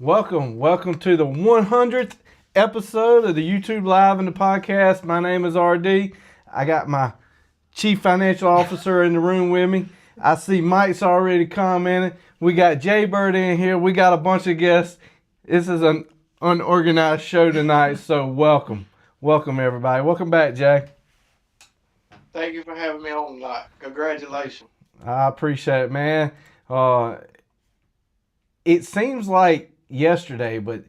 Welcome to the 100th episode of the YouTube Live and the podcast. My name is RD. I got my Chief Financial Officer in the room with me. I see Mike's already commenting. We got Jay Bird in here. We got a bunch of guests. This is an unorganized show tonight, so welcome. Welcome, everybody. Welcome back, Jay. Thank you for having me on tonight. Congratulations. I appreciate it, man. It seems like yesterday, but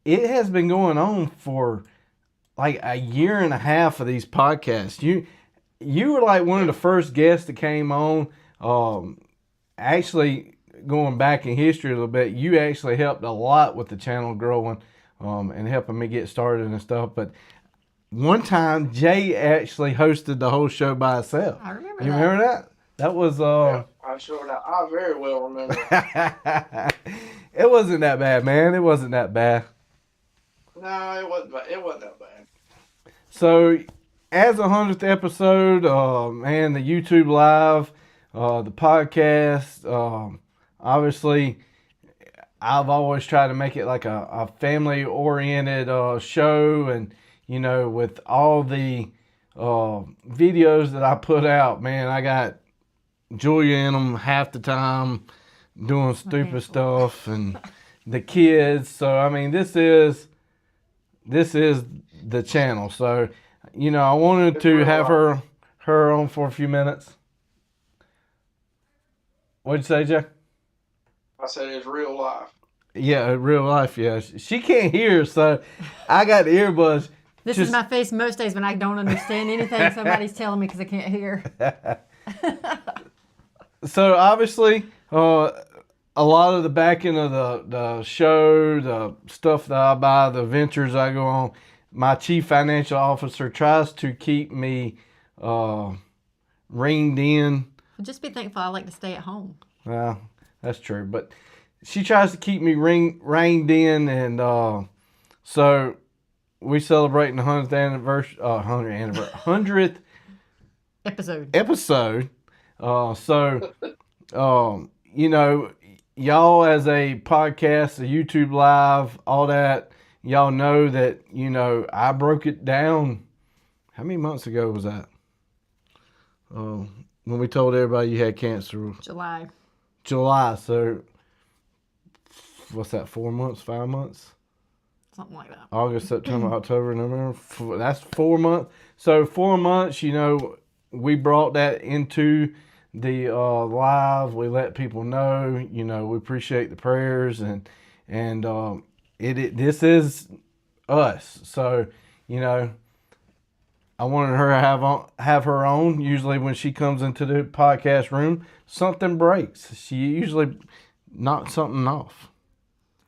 it has been going on for like a year and a half of these podcasts. You were like one of the first guests that came on. Actually, going back in history a little bit, you actually helped a lot with the channel growing and helping me get started and stuff. But one time, Jay actually hosted the whole show by himself. I remember You that. remember that? That was Yeah, I'm sure that I very well remember. It wasn't that bad, man. It wasn't that bad. No, it wasn't. It wasn't that bad. So, as a 100th episode, man, the YouTube Live, the podcast, obviously, I've always tried to make it like a family-oriented show, and you know, with all the videos that I put out, man, I got Julia in them half the time doing stupid stuff, and the kids. So I mean, this is the channel. So you know, I wanted to have her on for a few minutes. What'd you say, Jay? I said it's real life. Yeah, real life. Yeah, she can't hear, so I got the earbuds. This is my face most days when I don't understand anything somebody's telling me because I can't hear. So obviously, a lot of the backing of the show, the stuff that I buy, the ventures I go on, my Chief Financial Officer tries to keep me reined in. Just be thankful I like to stay at home. Well, that's true, but she tries to keep me reined in, and so we celebrating the 100th anniversary, 100th Episode. So, you know, y'all as a podcast, a YouTube Live, all that, y'all know that, you know, I broke it down. How many months ago was that? When we told everybody you had cancer. July. So, what's that, 4 months, 5 months? Something like that. August, September, October, November. That's 4 months. So 4 months, you know, we brought that into the live. We let people know, you know, we appreciate the prayers, and this is us. So, you know, I wanted her to have her own. Usually when she comes into the podcast room, something breaks. She usually knocks something off.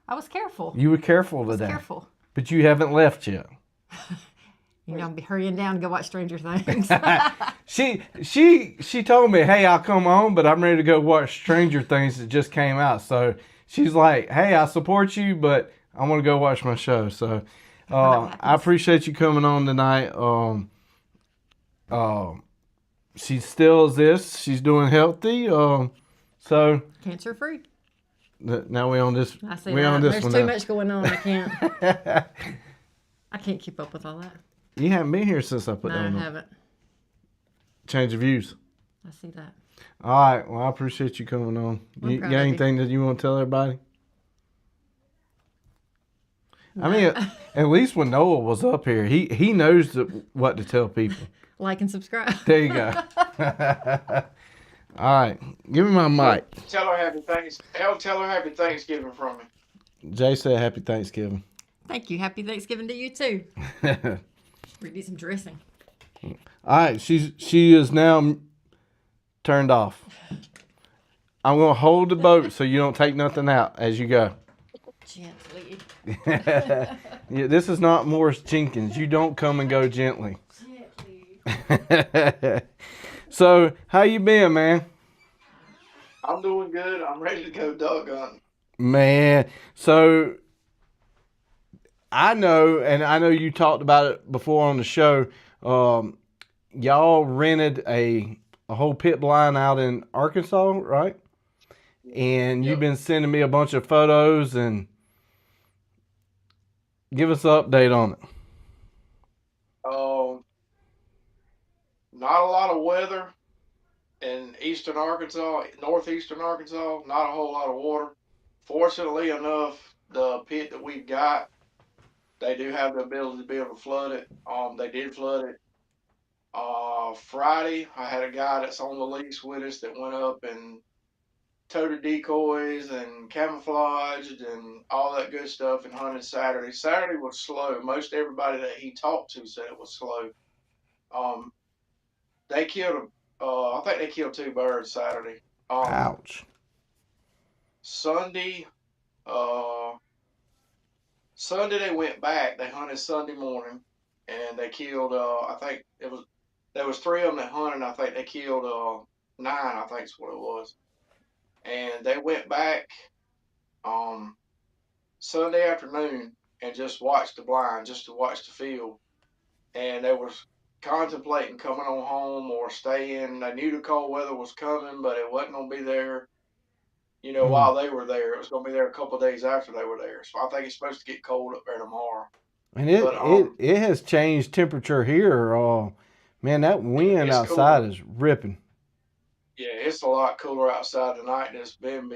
I was careful. You were careful today. Careful. But you haven't left yet. You know, I'll be hurrying down to go watch Stranger Things. She told me, hey, I'll come on, but I'm ready to go watch Stranger Things that just came out. So she's like, hey, I support you, but I want to go watch my show. So I appreciate you coming on tonight. She still exists. She's doing healthy. So Cancer free. now we on this. I see we that. on this There's one too now. much going on. I can't. I can't keep up with all that. You haven't been here since I put No, that I on. haven't. Change of views. I see that. All right. Well, I appreciate you coming on. You got anything that you want to tell everybody? No. I mean, at least when Noah was up here, he knows what to tell people. Like and subscribe. There you go. All right. Give me my mic. Tell her happy Thanksgiving from me. Jay said happy Thanksgiving. Thank you. Happy Thanksgiving to you too. We need some dressing. All right. She is now turned off. I'm going to hold the boat so you don't take nothing out as you go. Gently. Yeah, this is not Morris Jenkins. You don't come and go gently. Gently. So, how you been, man? I'm doing good. I'm ready to go duck hunting. Man, so I know you talked about it before on the show. Y'all rented a whole pit blind out in Arkansas, right? And you've been sending me a bunch of photos, and Give us an update on it. Not a lot of weather in eastern Arkansas, northeastern Arkansas. Not a whole lot of water. Fortunately enough, the pit that we've got, they do have the ability to be able to flood it. They did flood it. Friday, I had a guy that's on the lease with us that went up and toted decoys and camouflaged and all that good stuff and hunted Saturday. Saturday was slow. Most everybody that he talked to said it was slow. They killed I think they killed 2 birds Saturday. Ouch. Sunday, Sunday they went back. They hunted Sunday morning, and they killed. I think there was 3 of them that hunted. I think they killed 9. I think is what it was. And they went back Sunday afternoon and just watched the blind, just to watch the field. And they was contemplating coming on home or staying. They knew the cold weather was coming, but it wasn't gonna be there, while they were there. It was gonna be there a couple of days after they were there. So I think it's supposed to get cold up there tomorrow. And it has changed temperature here. Man, that wind outside is ripping. Yeah, it's a lot cooler outside tonight than it's been.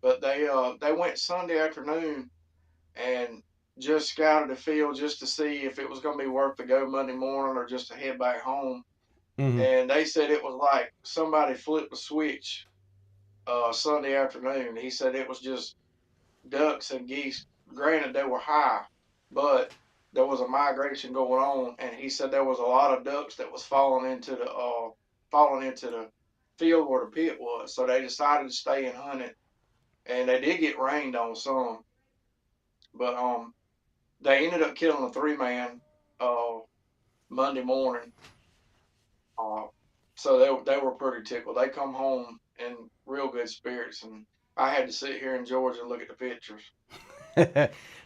But they went Sunday afternoon and just scouted the field just to see if it was going to be worth to go Monday morning or just to head back home. Mm-hmm. And they said it was like somebody flipped a switch Sunday afternoon. He said it was just ducks and geese. Granted, they were high, but there was a migration going on, and he said there was a lot of ducks that was falling into the field where the pit was. So they decided to stay and hunt it, and they did get rained on some, but they ended up killing a 3-man Monday morning. So they were pretty tickled. They come home in real good spirits, and I had to sit here in Georgia and look at the pictures.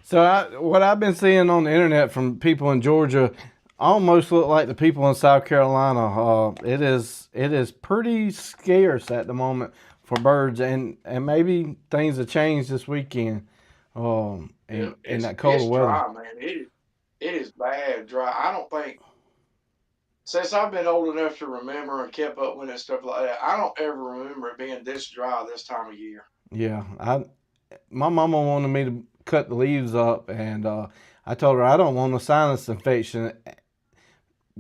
So what I've been seeing on the internet from people in Georgia almost look like the people in South Carolina. It is pretty scarce at the moment for birds, and maybe things have changed this weekend. In that cold weather. Dry, man. It is bad dry. I don't think, since I've been old enough to remember and kept up with it and stuff like that, I don't ever remember it being this dry this time of year. Yeah, my mama wanted me to cut the leaves up, and I told her I don't want a sinus infection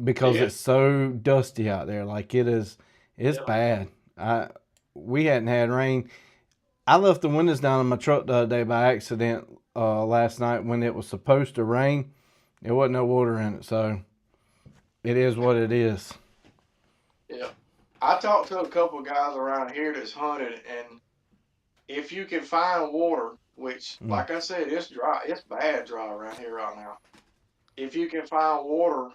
because it's so dusty out there. Like it's bad. We hadn't had rain. I left the windows down in my truck the other day by accident last night when it was supposed to rain. There wasn't no water in it, so it is what it is. Yeah. I talked to a couple of guys around here that's hunted, and if you can find water, which, like I said, it's dry. It's bad dry around here right now. If you can find water,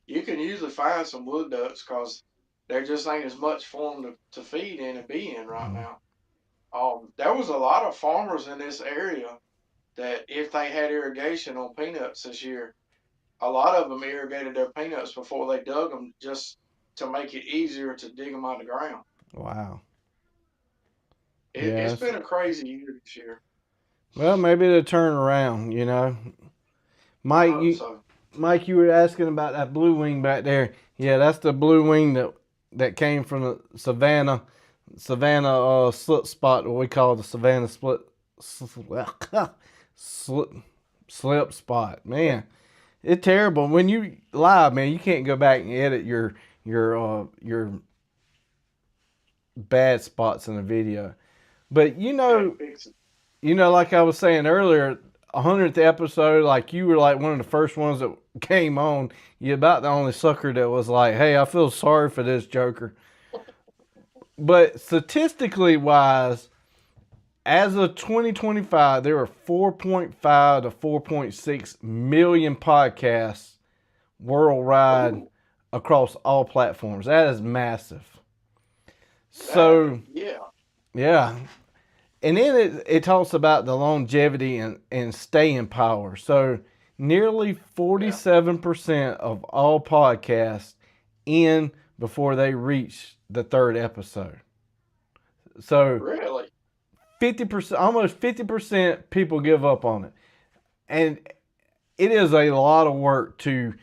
you can usually find some wood ducks because there just ain't as much for them to feed in and be in right now. There was a lot of farmers in this area that if they had irrigation on peanuts this year, a lot of them irrigated their peanuts before they dug them just to make it easier to dig them out of the ground. Wow. It's been a crazy year this year. Well, maybe it'll turn around, Mike, you were asking about that blue wing back there. Yeah, that's the blue wing that came from the Savannah slip spot, what we call the Savannah slip spot. Man, it's terrible. When you live, man, you can't go back and edit your bad spots in the video. But like I was saying earlier, 100th episode, like you were like one of the first ones that came on. You're about the only sucker that was like, hey, I feel sorry for this joker. But statistically wise, as of 2025, there are 4.5 to 4.6 million podcasts worldwide across all platforms. That is massive. So, yeah. And then it talks about the longevity and staying power. So nearly 47% of all podcasts end before they reach the 3rd episode. So really, 50%, almost 50% people give up on it. and it is a lot of work to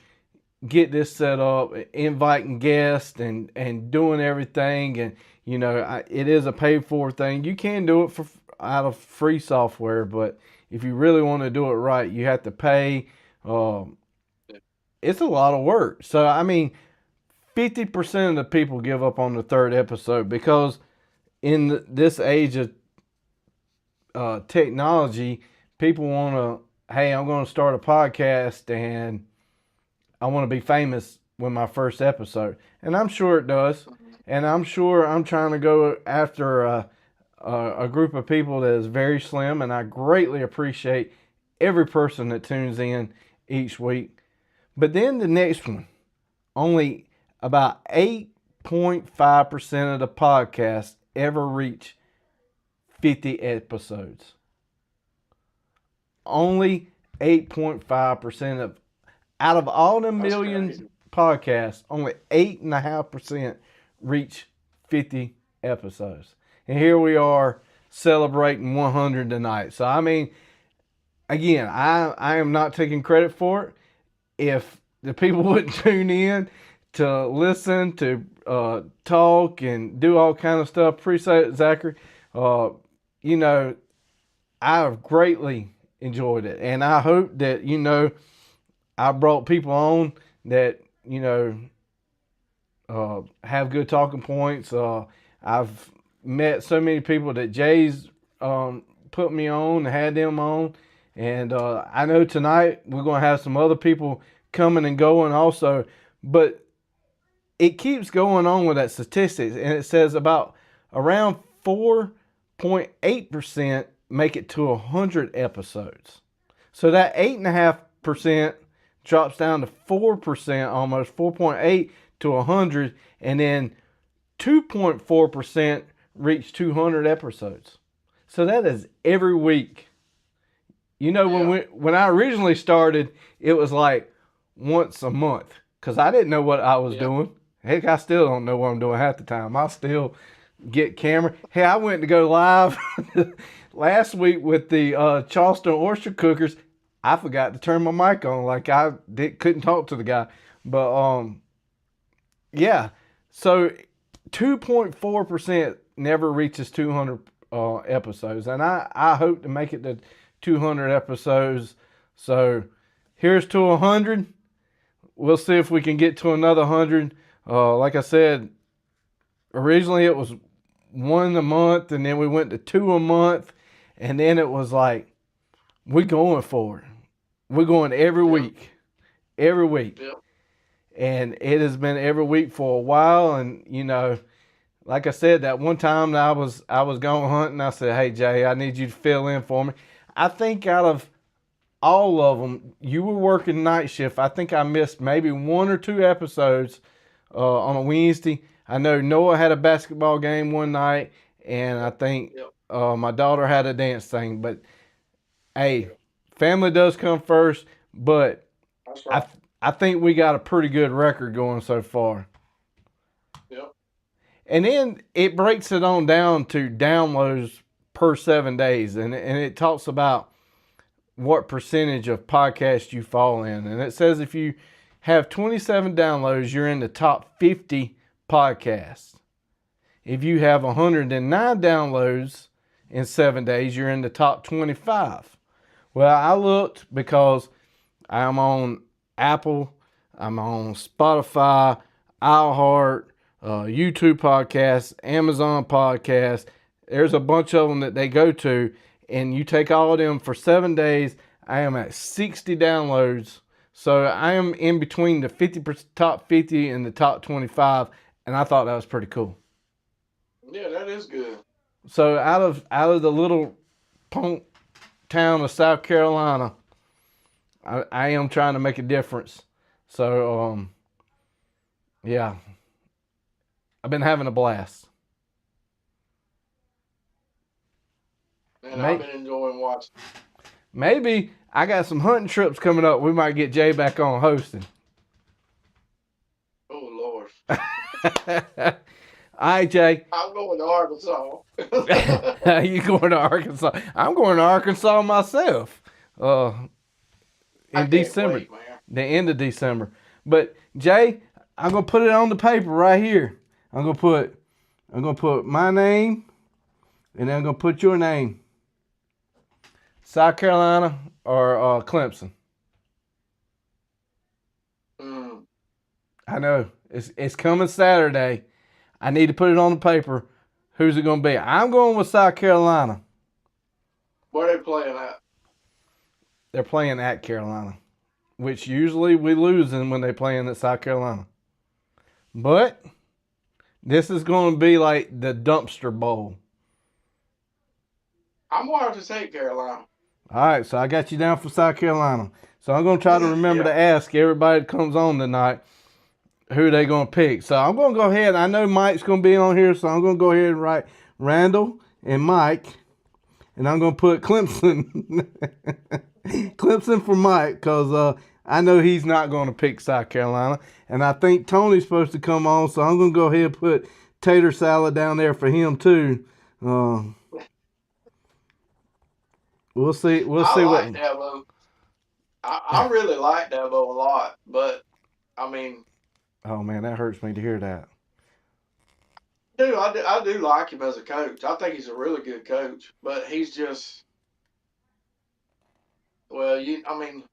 get this set up, inviting guests and doing everything. And, it is a paid for thing. You can do it out of free software, but if you really want to do it right, you have to pay. It's a lot of work. So, 50% of the people give up on the third episode because in this age of technology, people want to, hey, I'm going to start a podcast and I want to be famous with my first episode. And I'm sure it does. And I'm sure I'm trying to go after a group of people that is very slim. And I greatly appreciate every person that tunes in each week. But then the next one, only about 8.5% of the podcasts ever reach 50 episodes. Only 8.5% of, out of all the millions podcasts, only 8.5% reach 50 episodes. And here we are celebrating 100 tonight. So, again, I am not taking credit for it. If the people wouldn't tune in to listen, to talk and do all kind of stuff, appreciate it, Zachary. I've greatly enjoyed it. And I hope that, I brought people on that, have good talking points. I've met so many people that Jay's put me on, had them on. And I know tonight we're going to have some other people coming and going also. But it keeps going on with that statistics. And it says about around 4.8% make it to 100 episodes. So that 8.5% drops down to 4%, almost 4.8 to 100, and then 2.4% reach 200 episodes. So that is every week. When I originally started, it was like once a month because I didn't know what I was doing. Heck, I still don't know what I'm doing half the time. I still get camera. Hey, I went to go live last week with the Charleston oyster cookers. I forgot to turn my mic on, like I couldn't talk to the guy. But yeah, so 2.4% never reaches 200 episodes, and I hope to make it to 200 episodes. So here's to 100. We'll see if we can get to another 100. Like I said, originally it was 1 a month, and then we went to 2 a month, and then it was like, we're going for it. We're going every week. Every week. Yep. And it has been every week for a while. And, like I said, that one time that I was going hunting, I said, hey, Jay, I need you to fill in for me. I think out of all of them, you were working night shift. I think I missed maybe 1 or 2 episodes on a Wednesday. I know Noah had a basketball game one night, and I think my daughter had a dance thing. But, hey, family does come first, but That's right. I think we got a pretty good record going so far. Yep. And then it breaks it on down to downloads per 7 days. And it talks about what percentage of podcasts you fall in. And it says if you have 27 downloads, you're in the top 50 podcasts. If you have 109 downloads in 7 days, you're in the top 25. Well, I looked because I'm on Apple, I'm on Spotify, iHeart, YouTube podcasts, Amazon podcasts. There's a bunch of them that they go to, and you take all of them for 7 days. I am at 60 downloads. So I am in between the top 50 and the top 25, and I thought that was pretty cool. Yeah, that is good. So out of the little punk town of South Carolina, I am trying to make a difference. So, yeah, I've been having a blast. And I've been enjoying watching. Maybe I got some hunting trips coming up. We might get Jay back on hosting. Oh, Lord. All right, Jay. I'm going to Arkansas. You going to Arkansas? I'm going to Arkansas myself. in can't December, wait, man. the end of December. But Jay, I'm gonna put it on the paper right here. I'm gonna put my name, and then I'm gonna put your name. South Carolina or Clemson. Mm. I know it's coming Saturday. I need to put it on the paper. Who's it gonna be? I'm going with South Carolina. Where they playing at? They're playing at Carolina, which usually we losing when they playing at South Carolina. But this is going to be like the dumpster bowl. I'm going to have to take Carolina. All right, so I got you down for South Carolina. So I'm going to try to remember to ask everybody that comes on tonight who they going to pick. So I'm going to go ahead. I know Mike's going to be on here, so I'm going to go ahead and write Randall and Mike. And I'm going to put Clemson. Clemson for Mike, because I know he's not going to pick South Carolina. And I think Tony's supposed to come on, so I'm going to go ahead and put tater salad down there for him, too. We'll see. We'll see what. Dabo. I really like Dabo a lot, but I mean, oh man, that hurts me to hear that. Dude, I do like him as a coach. I think he's a really good coach, but he's just, well, I mean,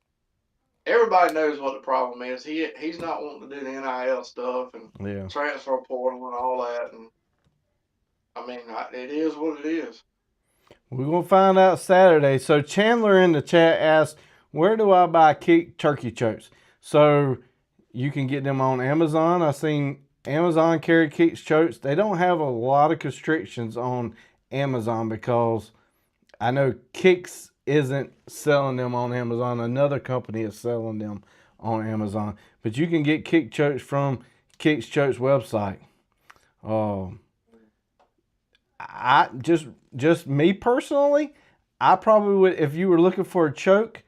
everybody knows what the problem is. He's not wanting to do the NIL stuff and transfer portal and all that, and I mean, it is what it is. We're going to find out Saturday. So Chandler in the chat asked, where do I buy turkey chokes? So you can get them on Amazon. I've seen Amazon carry Keeks chokes. They don't have a lot of constrictions on Amazon because I know Keeks isn't selling them on Amazon. Another company is selling them on Amazon. But you can get Keeks chokes from Keeks Chokes website. I just me personally, I probably would, if you were looking for a choke,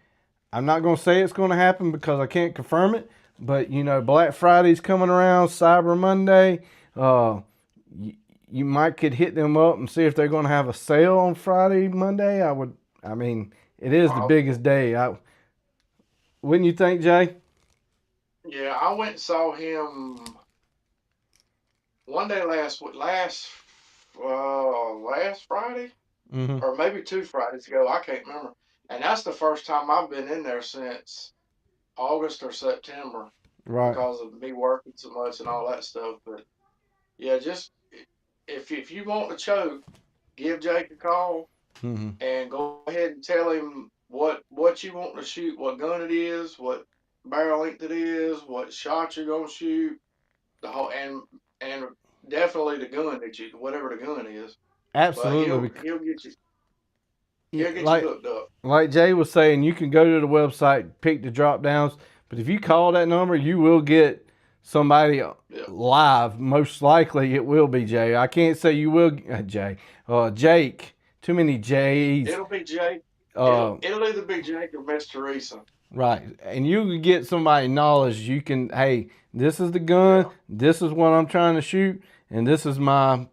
I'm not going to say it's going to happen because I can't confirm it, but you know, Black Friday's coming around, Cyber Monday, you might could hit them up and see if they're going to have a sale on Friday, Monday. I mean, it is the biggest day. Wouldn't you think, Jay? Yeah, I went and saw him one day last Friday, or maybe 2 Fridays ago. I can't remember. And that's the first time I've been in there since August or September, right? Because of me working so much and all that stuff. But yeah, just if you want to choke, give Jake a call and go ahead and tell him what you want to shoot, what gun it is, what barrel length it is, what shot you're gonna shoot, the whole and definitely the gun that you, whatever the gun is. Absolutely, but he'll get you. He'll get like, you hooked up. Like Jay was saying, you can go to the website, pick the drop downs, but if you call that number, you will get somebody live. Most likely it will be Jay. I can't say you will, Jake. Too many J's. It'll be Jake. It'll either be Jake or Miss Teresa. Right. And you can get somebody knowledge. You can, hey, this is the gun, this is what I'm trying to shoot, and this is my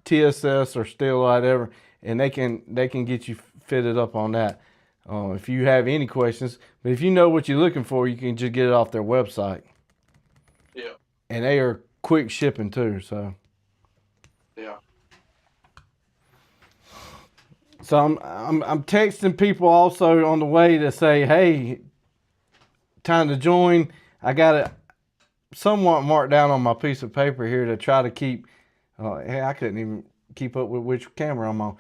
TSS or still whatever. And they can get you fitted up on that if you have any questions. But if you know what you're looking for, you can just get it off their website. Yeah. And they are quick shipping too. So. Yeah. So I'm texting people also on the way to say, hey, time to join. I got it somewhat marked down on my piece of paper here to try to keep. Hey, I couldn't even keep up with which camera I'm on.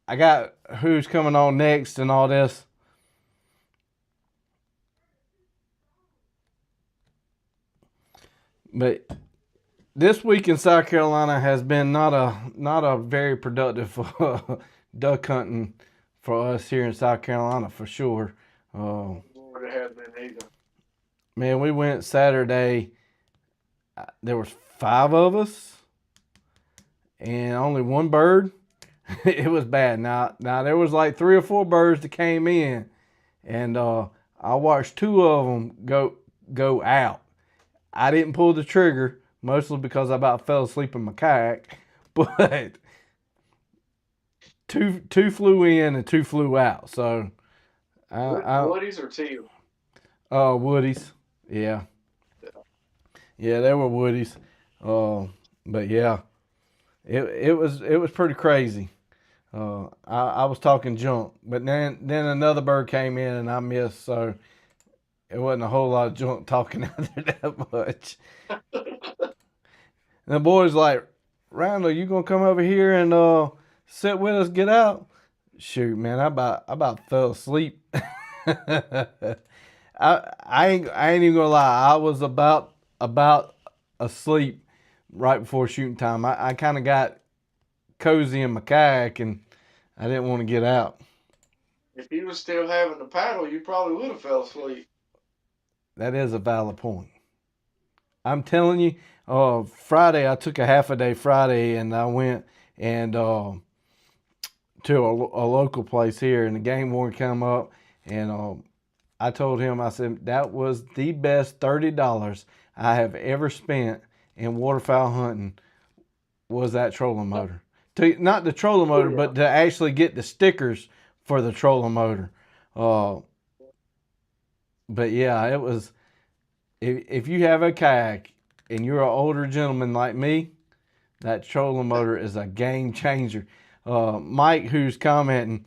I got who's coming on next and all this. But this week in South Carolina has been not a very productive duck hunting for us here in South Carolina for sure. It has been either. Man, we went Saturday. There was 5 of us and only 1 bird. It was bad. Now there was like 3 or 4 birds that came in, and I watched 2 of them go out. I didn't pull the trigger, mostly because I about fell asleep in my kayak, but two flew in and 2 flew out. So Woodies or teal? Woodies. Yeah. Yeah, they were woodies. But yeah, it was pretty crazy. I was talking junk, but then another bird came in and I missed, so it wasn't a whole lot of junk talking out there that much. And the boy's like, Randall, you gonna come over here and sit with us, get out? Shoot, man, I about fell asleep. I ain't even gonna lie, I was about asleep right before shooting time. I kind of got cozy in my kayak and I didn't want to get out. If you was still having the paddle, you probably would have fell asleep. That is a valid point. I'm telling you, Friday I took a half a day Friday and I went and to a local place here, and the game warden come up and I told him, I said, that was the best $30 I have ever spent in waterfowl hunting was that trolling motor. Not the trolling motor, but to actually get the stickers for the trolling motor. But yeah, it was, if you have a kayak and you're an older gentleman like me, that trolling motor is a game changer. Mike, who's commenting,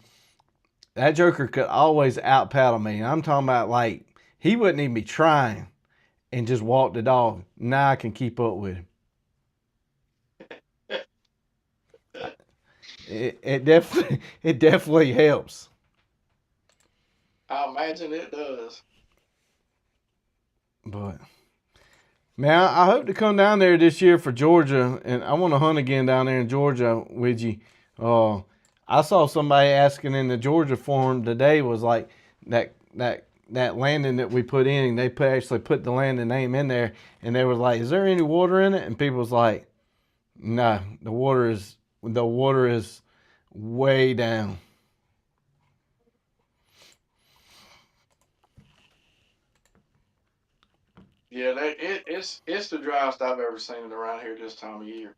that joker could always out paddle me. I'm talking about like he wouldn't even be trying and just walk the dog. Now I can keep up with him. It definitely helps. I imagine it does. But man, I hope to come down there this year for Georgia, and I want to hunt again down there in Georgia with you. I saw somebody asking in the Georgia forum today, was like that landing that we put in. They actually put the landing name in there, and they were like, "Is there any water in it?" And people was like, "No, the water is way down." Yeah, it's the driest I've ever seen it around here this time of year.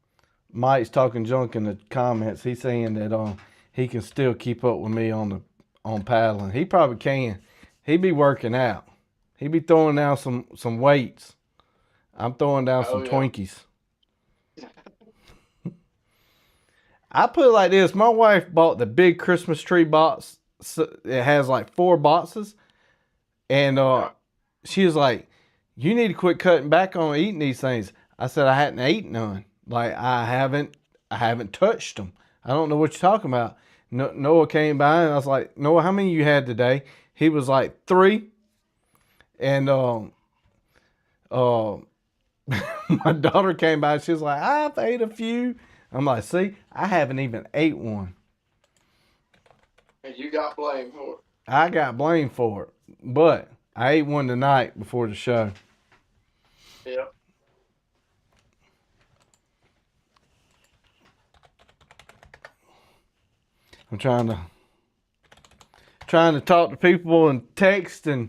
Mike's talking junk in the comments. He's saying that he can still keep up with me on paddling. He probably can. He be working out. He be throwing down some weights. I'm throwing down some Twinkies. I put it like this. My wife bought the big Christmas tree box. It has like 4 boxes. And she was like, you need to quit cutting back on eating these things. I said, I hadn't eaten none. Like, I haven't touched them. I don't know what you're talking about. Noah came by and I was like, Noah, how many you had today? He was like 3. And my daughter came by and she was like, I've ate a few. I'm like, see, I haven't even ate one. And you got blamed for it. I got blamed for it. But I ate one tonight before the show. Yep. I'm trying to talk to people and text and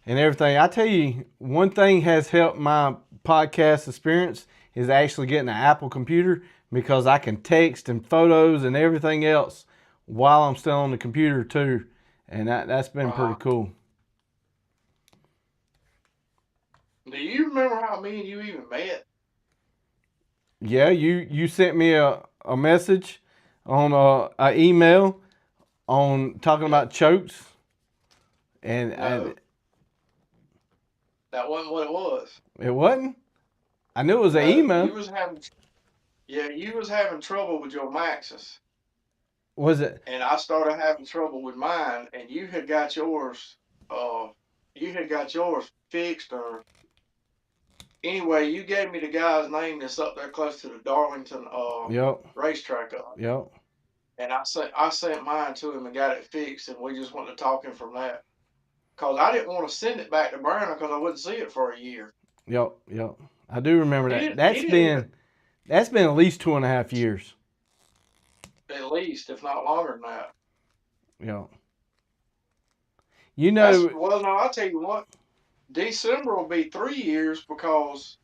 everything. I tell you, one thing has helped my podcast experience is actually getting an Apple computer, because I can text and photos and everything else while I'm still on the computer too. And that's been pretty cool. Do you remember how me and you even met? Yeah, you sent me a message on an email on talking about chokes. And no, that wasn't what it was. It wasn't? I knew it was an email. You was having trouble with your Maxis. Was it? And I started having trouble with mine, and you had got yours fixed, or anyway, you gave me the guy's name that's up there close to the Darlington racetrack up. Yep. And I sent mine to him and got it fixed, and we just went to talking from that. Cause I didn't want to send it back to Brandon because I wouldn't see it for a year. Yep. I do remember that. That's been at least 2.5 years. At least, if not longer than that. Yeah. You know. Well, no, I'll tell you what. December will be 3 years because,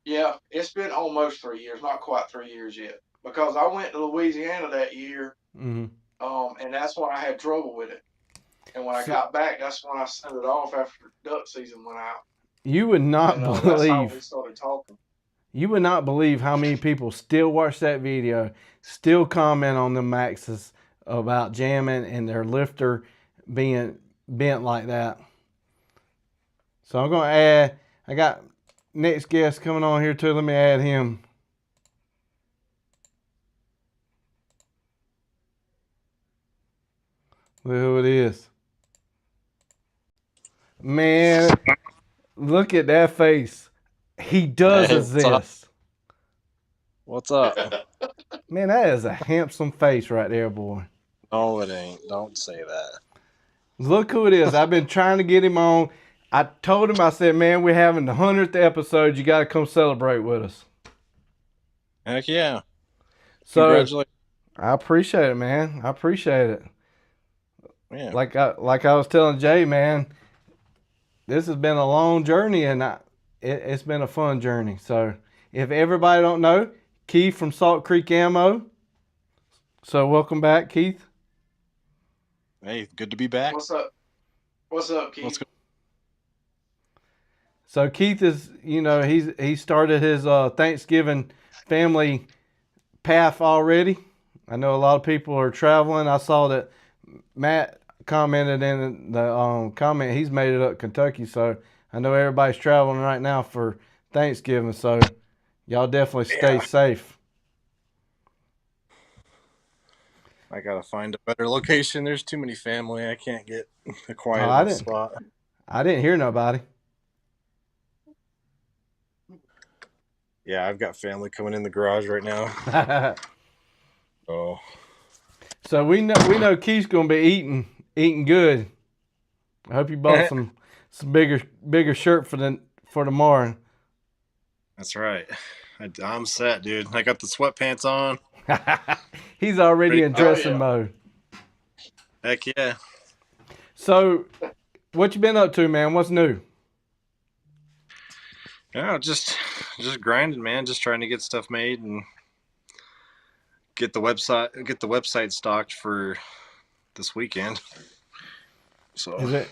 yeah, it's been almost 3 years, not quite 3 years yet. Because I went to Louisiana that year. Mm-hmm. and that's why I had trouble with it. And when I got back, that's when I sent it off after duck season went out. You would not And that's how we believe. started talking. You would not believe how many people still watch that video, still comment on the maxes about jamming and their lifter being bent like that. So I'm gonna add. I got next guest coming on here too. Let me add him. Look who it is. Man, look at that face. He does Hey, exist. What's up? Man, that is a handsome face right there, boy. No, it ain't. Don't say that. Look who it is. I've been trying to get him on. I told him, I said, man, we're having the 100th episode. You got to come celebrate with us. Heck yeah. So, Congratulations. I appreciate it, man. I appreciate it. Yeah. Like I was telling Jay, man, this has been a long journey, and it's been a fun journey. So, if everybody don't know, Keith from Salt Creek Ammo. So, welcome back, Keith. Hey, good to be back. What's up? What's up, Keith? Let's go. So Keith is, he started his Thanksgiving family path already. I know a lot of people are traveling. I saw that Matt commented in the comment he's made it up Kentucky. So I know everybody's traveling right now for Thanksgiving. So y'all definitely stay safe. I gotta find a better location. There's too many family. I can't get a quiet spot. I didn't hear nobody. Yeah, I've got family coming in the garage right now. Oh. So we know Keith's gonna be eating good. I hope you bought some bigger shirt for tomorrow. That's right. I'm set, dude. I got the sweatpants on. He's already in dressing mode. Heck yeah. So, what you been up to, man? What's new? Yeah, just grinding, man. Just trying to get stuff made and get the website stocked for this weekend. So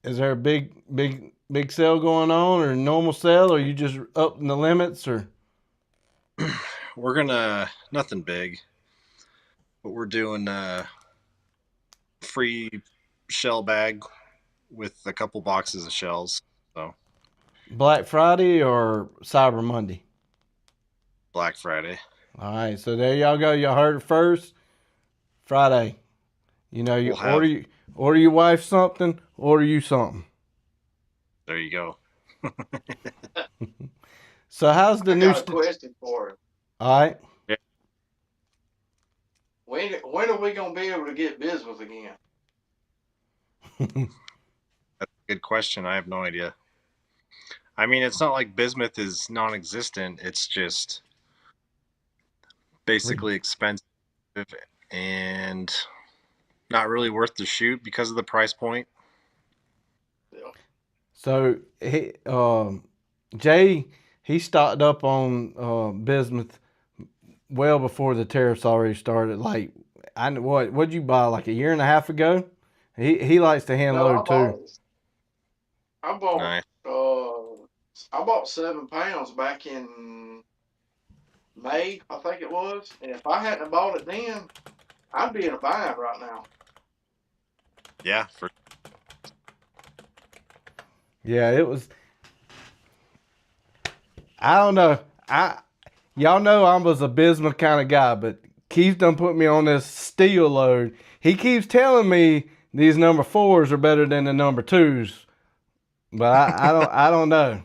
is there a big sale going on, or normal sale, or you just upping the limits, or? We're gonna nothing big, but we're doing free shell bag with a couple boxes of shells. So Black Friday or Cyber Monday? Black Friday. All right, so there y'all go. Y'all heard it first. Friday. Order your wife something, order you something. There you go. So how's the new? I got a question for him. All right. Yeah. When are we gonna be able to get bismuth again? That's a good question. I have no idea. I mean, it's not like bismuth is non-existent. It's just basically expensive and not really worth the shoot because of the price point. Yeah. So Jay, he stocked up on bismuth well before the tariffs already started. Like, what'd you buy like a year and a half ago? He likes to hand load too. I bought Nice. I bought 7 pounds back in May, I think it was. And if I hadn't bought it then, I'd be in a bind right now. Yeah. Yeah, it was. I don't know. Y'all know I was a bismuth kind of guy, but Keith done put me on this steel load. He keeps telling me these number 4s are better than the number 2s, but I don't know.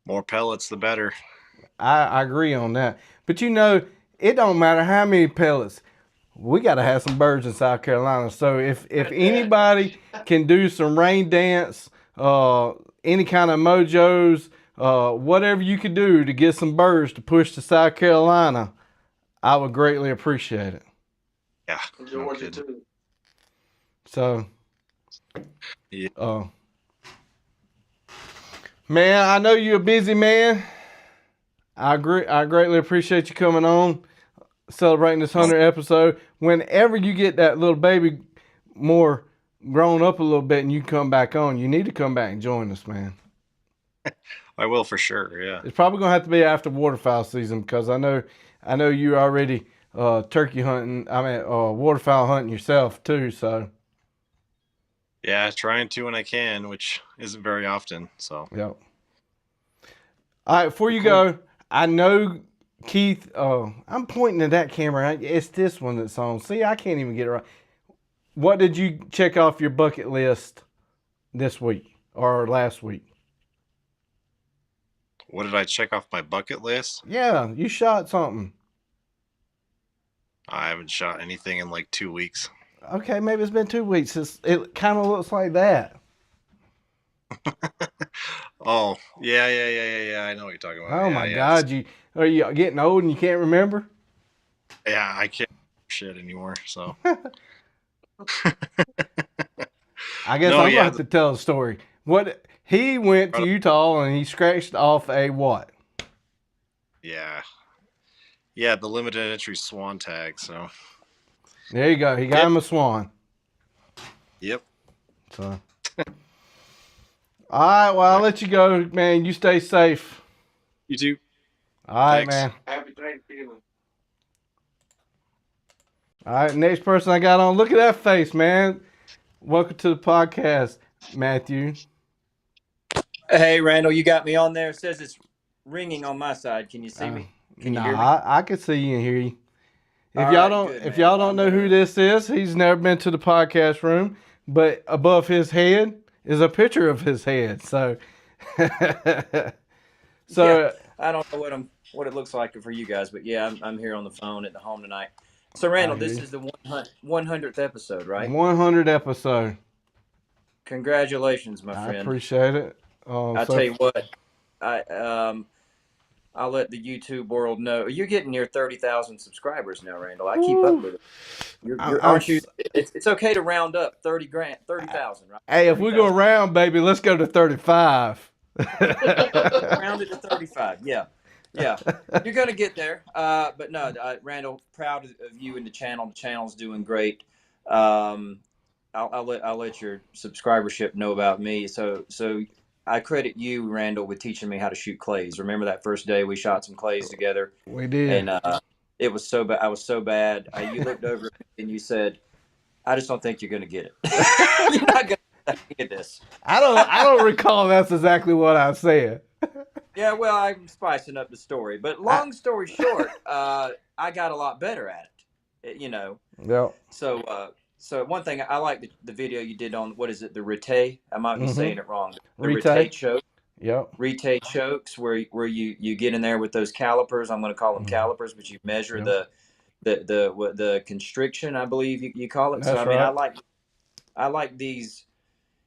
More pellets, the better. I agree on that. But it don't matter how many pellets. We got to have some birds in South Carolina. So if anybody can do some rain dance, any kind of mojos, whatever you could do to get some birds to push to South Carolina, I would greatly appreciate it. Yeah. Georgia too. So, yeah. Man, I know you're a busy man. I greatly appreciate you coming on. celebrating this 100th episode. Whenever you get that little baby more grown up a little bit and you come back on, you need to come back and join us, man. I will for sure. Yeah. It's probably gonna have to be after waterfowl season because I know you already turkey hunting. I mean, waterfowl hunting yourself too. So Yeah, trying to when I can, which isn't very often. So. yep. All right, before you go, I know Keith. I'm pointing at that camera. It's this one that's on. See, I can't even get it right. What did you check off your bucket list this week or last week? What did I check off my bucket list? Yeah, you shot something. I haven't shot anything in like 2 weeks. Okay, maybe it's been 2 weeks. It kind of looks like that. Oh, yeah. I know what you're talking about. Oh Yeah, my yeah. God, are you getting old and you can't remember? Yeah, I can't shit anymore. So. I guess No, I'm yeah. gonna have to tell the story. What he went to Utah and he scratched off a what? Yeah. Yeah, the limited entry swan tag. So. There you go. He got him a swan. Yep. So. All right. Well, I'll let you go, man. You stay safe. You too. All right, Thanks. man. Happy Thanksgiving. All right. Next person I got on. Look at that face, man. Welcome to the podcast, Matthew. Hey, Randall, you got me on there. It says it's ringing on my side. Can you see me? Can you hear me? I can see you and hear you. If All y'all right, don't, good, if man. y'all don't know who this is, he's never been to the podcast room. But above his head is a picture of his head. So, Yeah, I don't know what it looks like for you guys, but yeah, I'm here on the phone at the home tonight. So, Randall, this is the 100th episode, right? 100 episode. Congratulations, my I friend. appreciate it. Tell you what, I'll let the YouTube world know. You're getting near 30,000 subscribers now, Randall. I keep up with it. Aren't you? It's okay to round up 30,000, right? Hey, if we go around, baby, let's go to 35. Round it to 35. Yeah. You're gonna get there. But no, Randall, proud of you and the channel. The channel's doing great. I'll let your subscribership know about me. So I credit you, Randall, with teaching me how to shoot clays. Remember that first day we shot some clays together? We did. And it was so bad. I was so bad. You looked over at me and you said, "I just don't think you're gonna get it. You're not gonna get this." I don't recall that's exactly what I said. Yeah, well, I'm spicing up the story. But long story short, I got a lot better at it. Yeah. So one thing I like the video you did on, what is it, the rete? I might be saying it wrong. The Rete. rete choke. Yep. Rete chokes where you get in there with those calipers. I'm going to call them calipers, but you measure the constriction, I believe you call it. That's so I mean, right. I like these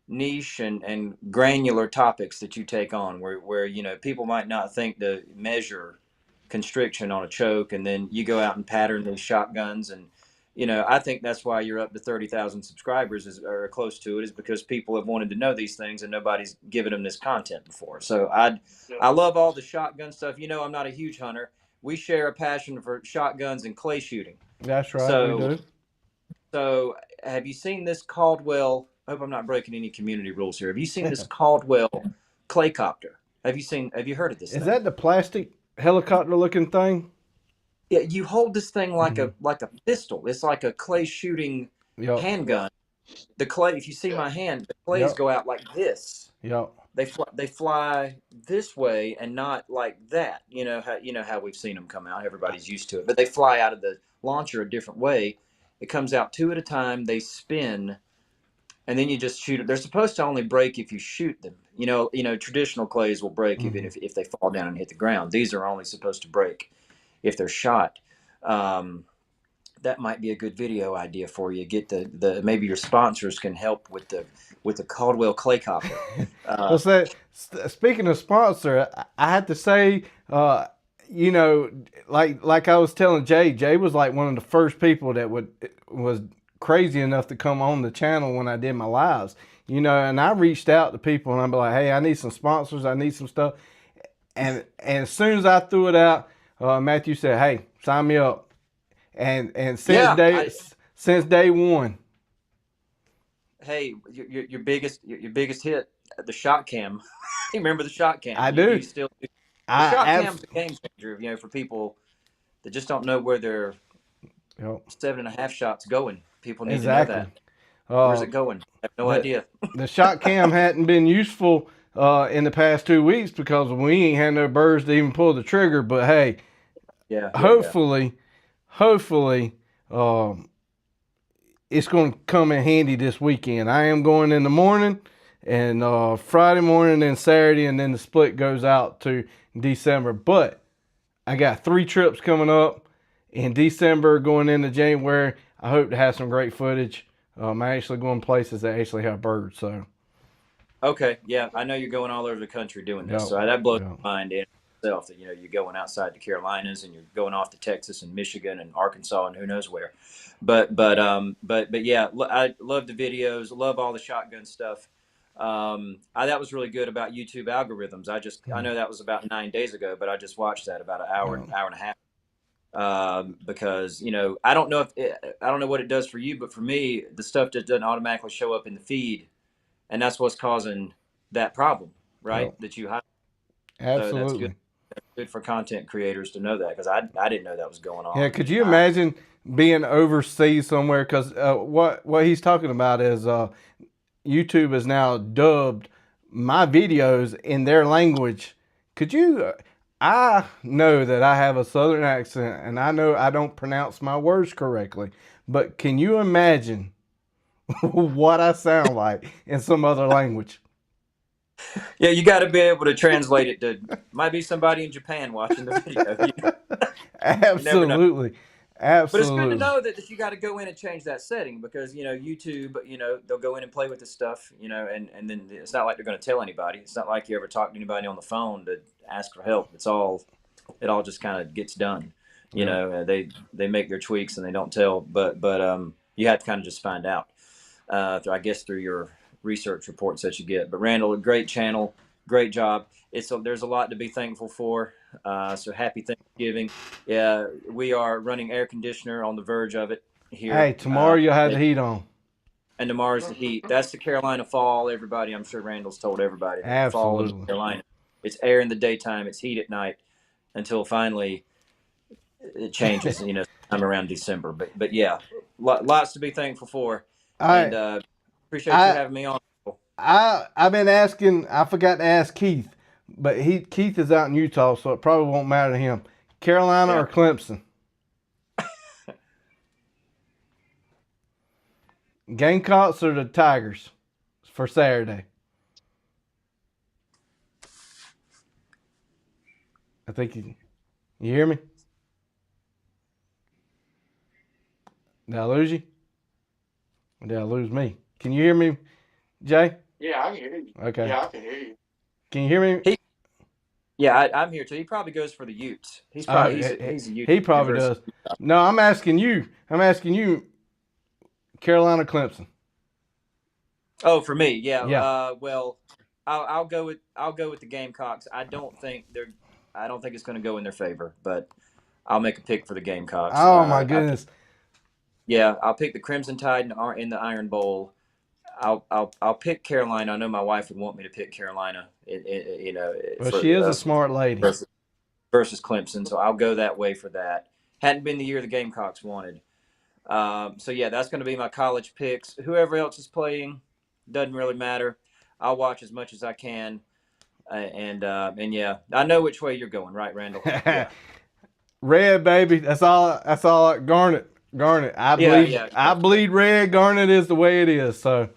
niche and granular topics that you take on where people might not think to measure constriction on a choke, and then you go out and pattern these shotguns. And I think that's why you're up to 30,000 subscribers or close to it, is because people have wanted to know these things and nobody's given them this content before. So I love all the shotgun stuff. I'm not a huge hunter. We share a passion for shotguns and clay shooting. That's right. We do. So have you seen this Caldwell? I hope I'm not breaking any community rules here. Have you seen this Caldwell claycopter? Have you heard of this thing? Is that the plastic helicopter looking thing? Yeah, you hold this thing like a pistol. It's like a clay shooting handgun. The clay, if you see my hand, the clays go out like this. Yep. They fly this way and not like that. You know how we've seen them come out. Everybody's used to it, but they fly out of the launcher a different way. It comes out two at a time. They spin, and then you just shoot it. They're supposed to only break if you shoot them. Traditional clays will break even if they fall down and hit the ground. These are only supposed to break if they're shot. That might be a good video idea for you. Get the maybe your sponsors can help with the Caldwell claycopter. Speaking of sponsor, I had to say, like I was telling Jay was like one of the first people that was crazy enough to come on the channel when I did my lives. And I reached out to people and I'd be like, hey, I need some sponsors, I need some stuff. And as soon as I threw it out, Matthew said, hey, sign me up. and Yeah, since day one. hey, your biggest hit, the shot cam. You remember the shot cam? I You do. still the I shot cam's abs. a game changer. You know, for people that just don't know where their Yep, 7.5 shots going. People need to know exactly. that. Where's it going? I have no The idea. the shot cam hadn't been useful in the past 2 weeks because we ain't had no birds to even pull the trigger. But hey, Yeah. hopefully, um, it's going to come in handy this weekend. I am going in the morning, and Friday morning, and Saturday, and then the split goes out to December. But I got 3 trips coming up in December, going into January. I hope to have some great footage. I'm actually going places that actually have birds. So, Okay, yeah, I know you're going all over the country doing this, yep, so that blows yep. my mind in itself. That you're going outside the Carolinas and you're going off to Texas and Michigan and Arkansas and who knows where. But yeah, I love the videos, love all the shotgun stuff. That was really good about YouTube algorithms. I know that was about 9 days ago, but I just watched that about an hour, Yep. hour and a half. Because I don't know I don't know what it does for you, but for me, the stuff just doesn't automatically show up in the feed, and that's what's causing that problem, right? Yep. That you have. So that's good. Absolutely. That's good for content creators to know that, because I didn't know that was going Yeah, on. could you imagine being overseas somewhere? Because what he's talking about is YouTube has now dubbed my videos in their language. Could you? I know that I have a southern accent, and I know I don't pronounce my words correctly. But can you imagine what I sound like in some other language? Yeah, you got to be able to translate it to. Might be somebody in Japan watching the video. You never know. Absolutely, But it's good to absolutely. know that you got to go in and change that setting, because YouTube, they'll go in and play with this stuff, and then it's not like they're going to tell anybody. It's not like you ever talk to anybody on the phone to ask for help. It all just kind of gets done. Yep. They make their tweaks and they don't tell, but you have to kind of just find out. I guess through your research reports that you get. But Randall, a great channel, great job. There's a lot to be thankful for. So happy Thanksgiving. Yeah, we are running air conditioner on the verge of it here. Hey, tomorrow you'll have the heat on. And tomorrow's the heat. That's the Carolina fall, everybody. I'm sure Randall's told everybody that fall in Absolutely. Carolina. It's air in the daytime, it's heat at night, until finally it changes, sometime around December. But yeah, lots to be thankful for. And I appreciate you I having me on. I've been asking. I forgot to ask Keith, but Keith is out in Utah, so it probably won't matter to him. Carolina Yeah. or Clemson? Gamecocks or the Tigers for Saturday? I think you hear me. Did I lose you? Or did I lose me? Can you hear me, Jay? Yeah, I can hear you. Okay. Yeah, I can hear you. Can you hear me? Yeah, I'm here too. He probably goes for the Utes. He's a Ute. He probably does. No, I'm asking you. Carolina, Clemson. Oh, for me, yeah. Yeah. Well, I'll go with the Gamecocks. I don't think it's going to go in their favor, but I'll make a pick for the Gamecocks. Oh my goodness. I'll pick the Crimson Tide in the Iron Bowl. I'll pick Carolina. I know my wife would want me to pick Carolina. Well, she is a smart lady. Versus Clemson, so I'll go that way for that. Hadn't been the year the Gamecocks wanted. So yeah, that's going to be my college picks. Whoever else is playing doesn't really matter. I'll watch as much as I can, and yeah, I know which way you're going, right, Randall? Yeah. Red, baby. That's all. Garnet. I bleed red. Garnet is the way it is. So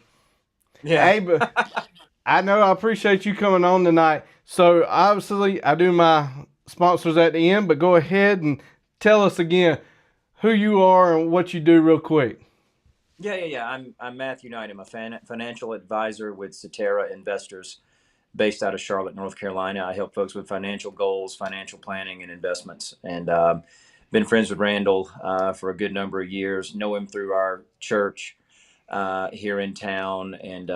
yeah. Hey, but I know I appreciate you coming on tonight. So obviously I do my sponsors at the end, but go ahead and tell us again who you are and what you do real quick. Yeah. I'm Matthew Knight. I'm a financial advisor with Cetera Investors, based out of Charlotte, North Carolina. I help folks with financial goals, financial planning, and investments. And been friends with Randall for a good number of years. Know him through our church here in town, and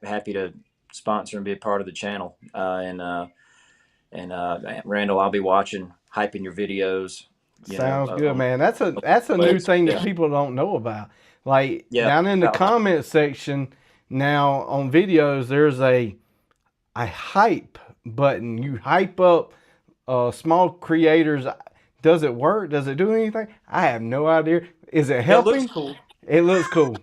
happy to sponsor and be a part of the channel. And Randall, I'll be watching, hyping your videos, Sounds good, man. That's a new thing that people don't know about. Like down in the comment section now on videos, there's a hype button. You hype up small creators. Does it work? Does it do anything? I have no idea. Is it helping? It looks cool. It looks cool.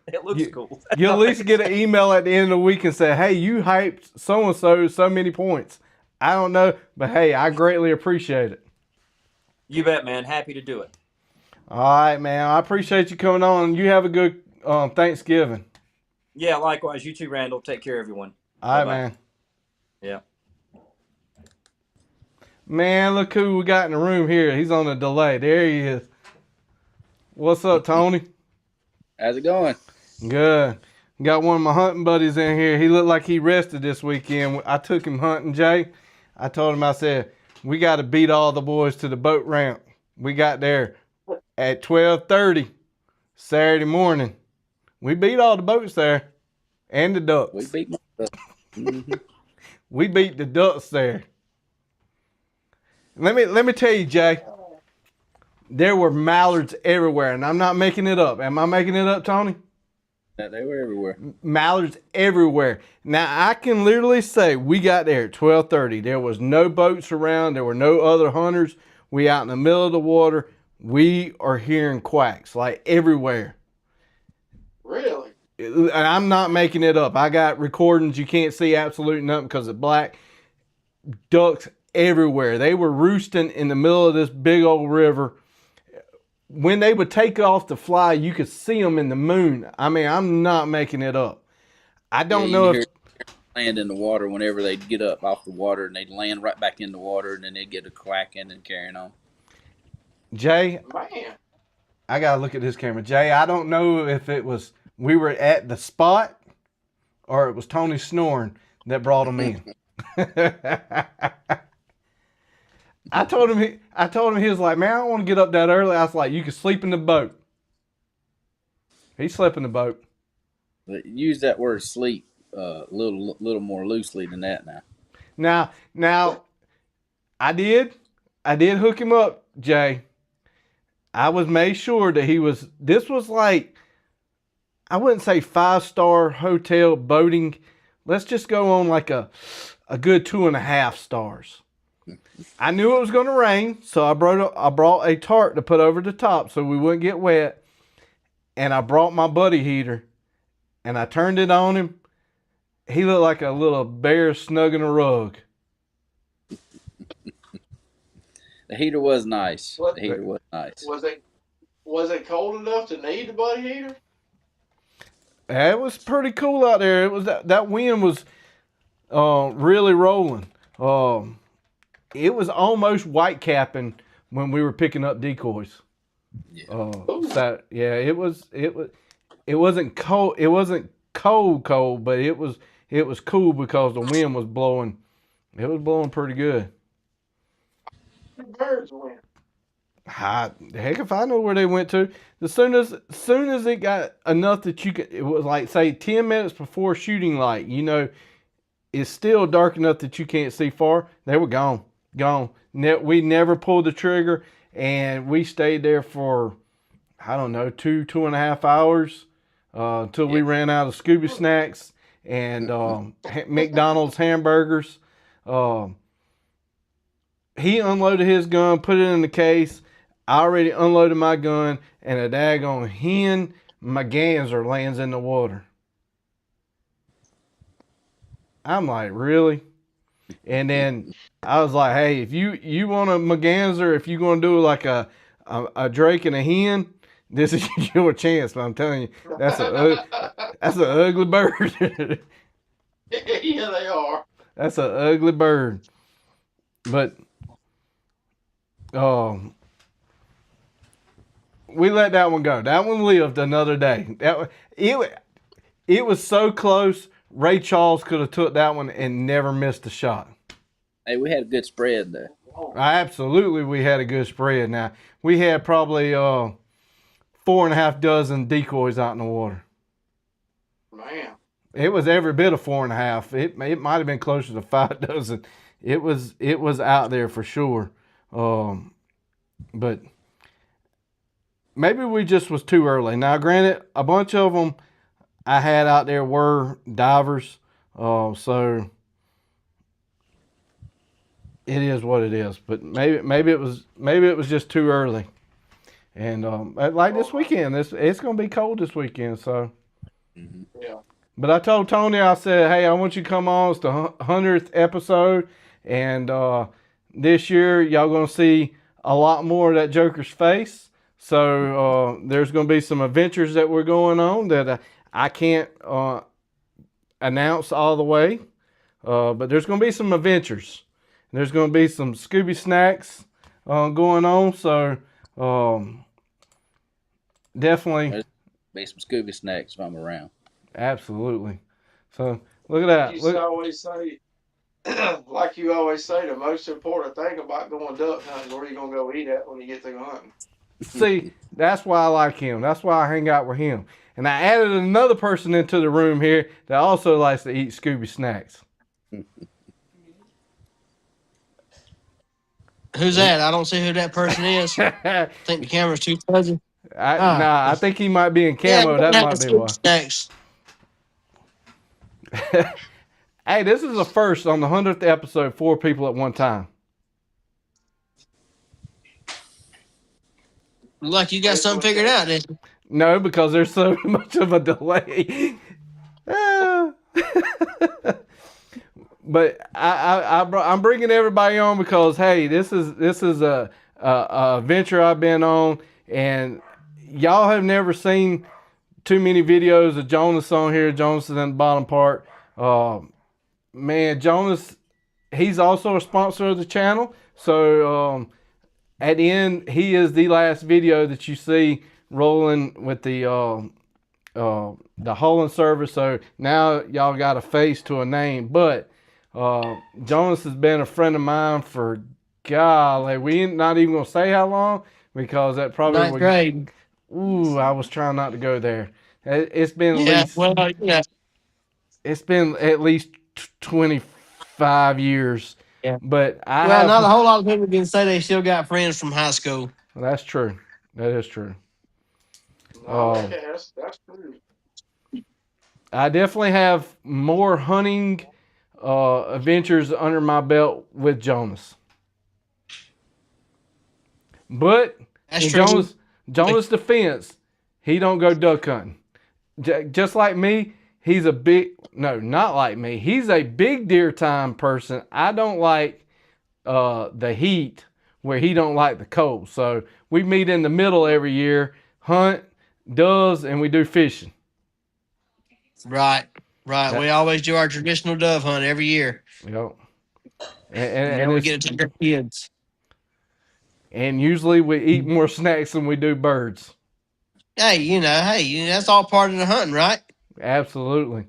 It looks cool. You'll at least get an email at the end of the week and say, hey, you hyped so-and-so so many points. I don't know, but hey, I greatly appreciate it. You bet, man. Happy to do it. All right, man. I appreciate you coming on. You have a good Thanksgiving. Yeah, likewise. You too, Randall. Take care, everyone. All right, Bye-bye. man. Yeah. Man, look who we got in the room here. He's on a delay. There he is. What's up, Tony? How's it going? Good. Got one of my hunting buddies in here. He looked like he rested this weekend. I took him hunting, Jay. I told him, I said, we got to beat all the boys to the boat ramp. We got there at 12:30 Saturday morning. We beat all the boats there and the ducks. We beat my ducks. Mm-hmm. We beat the ducks there. Let me tell you, Jay. There were mallards everywhere, and I'm not making it up. Am I making it up, Tony? Yeah, they were everywhere. Mallards everywhere. Now, I can literally say we got there at 12:30. There was no boats around. There were no other hunters. We out in the middle of the water. We are hearing quacks like everywhere. Really? And I'm not making it up. I got recordings. You can't see absolutely nothing because it's black. Ducks everywhere. They were roosting in the middle of this big old river. When they would take off to fly, you could see them in the moon. I mean, I'm not making it up. I don't know if land in the water whenever they'd get up off the water, and they'd land right back in the water, and then they'd get a quacking and carrying on. Jay, Man. I gotta look at this camera. Jay, I don't know if it was we were at the spot or it was Tony snoring that brought him in. I told him he was like, man, I don't want to get up that early. I was like, you can sleep in the boat. He slept in the boat. But use that word sleep a little more loosely than that now. Now, I did hook him up, Jay. I was made sure that this was like, I wouldn't say 5-star hotel boating. Let's just go on like a good 2.5 stars. I knew it was going to rain, so I brought a tarp to put over the top so we wouldn't get wet. And I brought my buddy heater, and I turned it on him. He looked like a little bear snug in a rug. The heater was nice. What? The heater was nice. Was it cold enough to need the buddy heater? It was pretty cool out there. It was that wind was really rolling. It was almost white capping when we were picking up decoys. Yeah. So yeah, it wasn't cold. It wasn't cold, but it was cool because the wind was blowing. It was blowing pretty good. The birds went. Heck if I know where they went to. As soon as it got enough that you could, it was like say 10 minutes before shooting light. You know, it's still dark enough that you can't see far. They were gone. We never pulled the trigger, and we stayed there for, I don't know, 2.5 hours until we ran out of Scooby snacks and McDonald's hamburgers. He unloaded his gun, put it in the case. I already unloaded my gun, and a daggone hen merganser lands in the water. I'm like, really? And then I was like, hey, if you want a merganser, if you're going to do like a drake and a hen, this is your chance. But I'm telling you, that's an ugly bird. Yeah, they are. That's an ugly bird. But we let that one go. That one lived another day. It was so close. Ray Charles could have took that one and never missed a shot. Hey, we had a good spread there. Absolutely, we had a good spread. Now we had probably 4.5 dozen decoys out in the water. Man. It was every bit of 4.5. It might have been closer to 5 dozen. It was out there for sure. But maybe we just was too early. Now, granted, a bunch of them I had out there were divers, so it is what it is. But maybe it was just too early. And like this weekend, it's gonna be cold this weekend. So, Yeah. but I told Tony, I said, hey, I want you to come on. It's the 100th episode, and this year y'all gonna see a lot more of that Joker's face. So there's gonna be some adventures that we're going on that I can't announce all the way, but there's gonna be some adventures. There's gonna be some Scooby snacks going on. So. Definitely. There's be some Scooby snacks if I'm around. Absolutely. So look at that. You always say, like you always say, the most important thing about going duck hunting is where you gonna go eat at when you get through hunting. See, that's why I like him. That's why I hang out with him. And I added another person into the room here that also likes to eat Scooby snacks. Who's that? I don't see who that person is. I think the camera's too fuzzy. Nah, I think he might be in camo. That might be why. Snacks. Hey, this is a first on the 100th episode, 4 people at one time. Like you got something figured out, then. No, because there's so much of a delay. But I'm bringing everybody on because hey, this is a venture I've been on, and y'all have never seen too many videos of Jonas on here. Jonas is in the bottom part. Man, Jonas, he's also a sponsor of the channel. So at the end, he is the last video that you see rolling with the hauling service. So now y'all got a face to a name. But Jonas has been a friend of mine for golly, we ain't not even gonna say how long because that probably Ninth grade. Ooh, I was trying not to go there. It's been it's been at least 25 years. Yeah. But not a whole lot of people can say they still got friends from high school. That's true. That is true. No, that's true. I definitely have more hunting adventures under my belt with Jonas. But in Jonas' defense, he don't go duck hunting. Just like me, he's a not like me. He's a big deer time person. I don't like the heat where he don't like the cold. So we meet in the middle every year, hunt, and we do fishing. Right. We always do our traditional dove hunt every year. Yep. And we get to take our kids. And usually we eat more snacks than we do birds. Hey, that's all part of the hunting, right? Absolutely.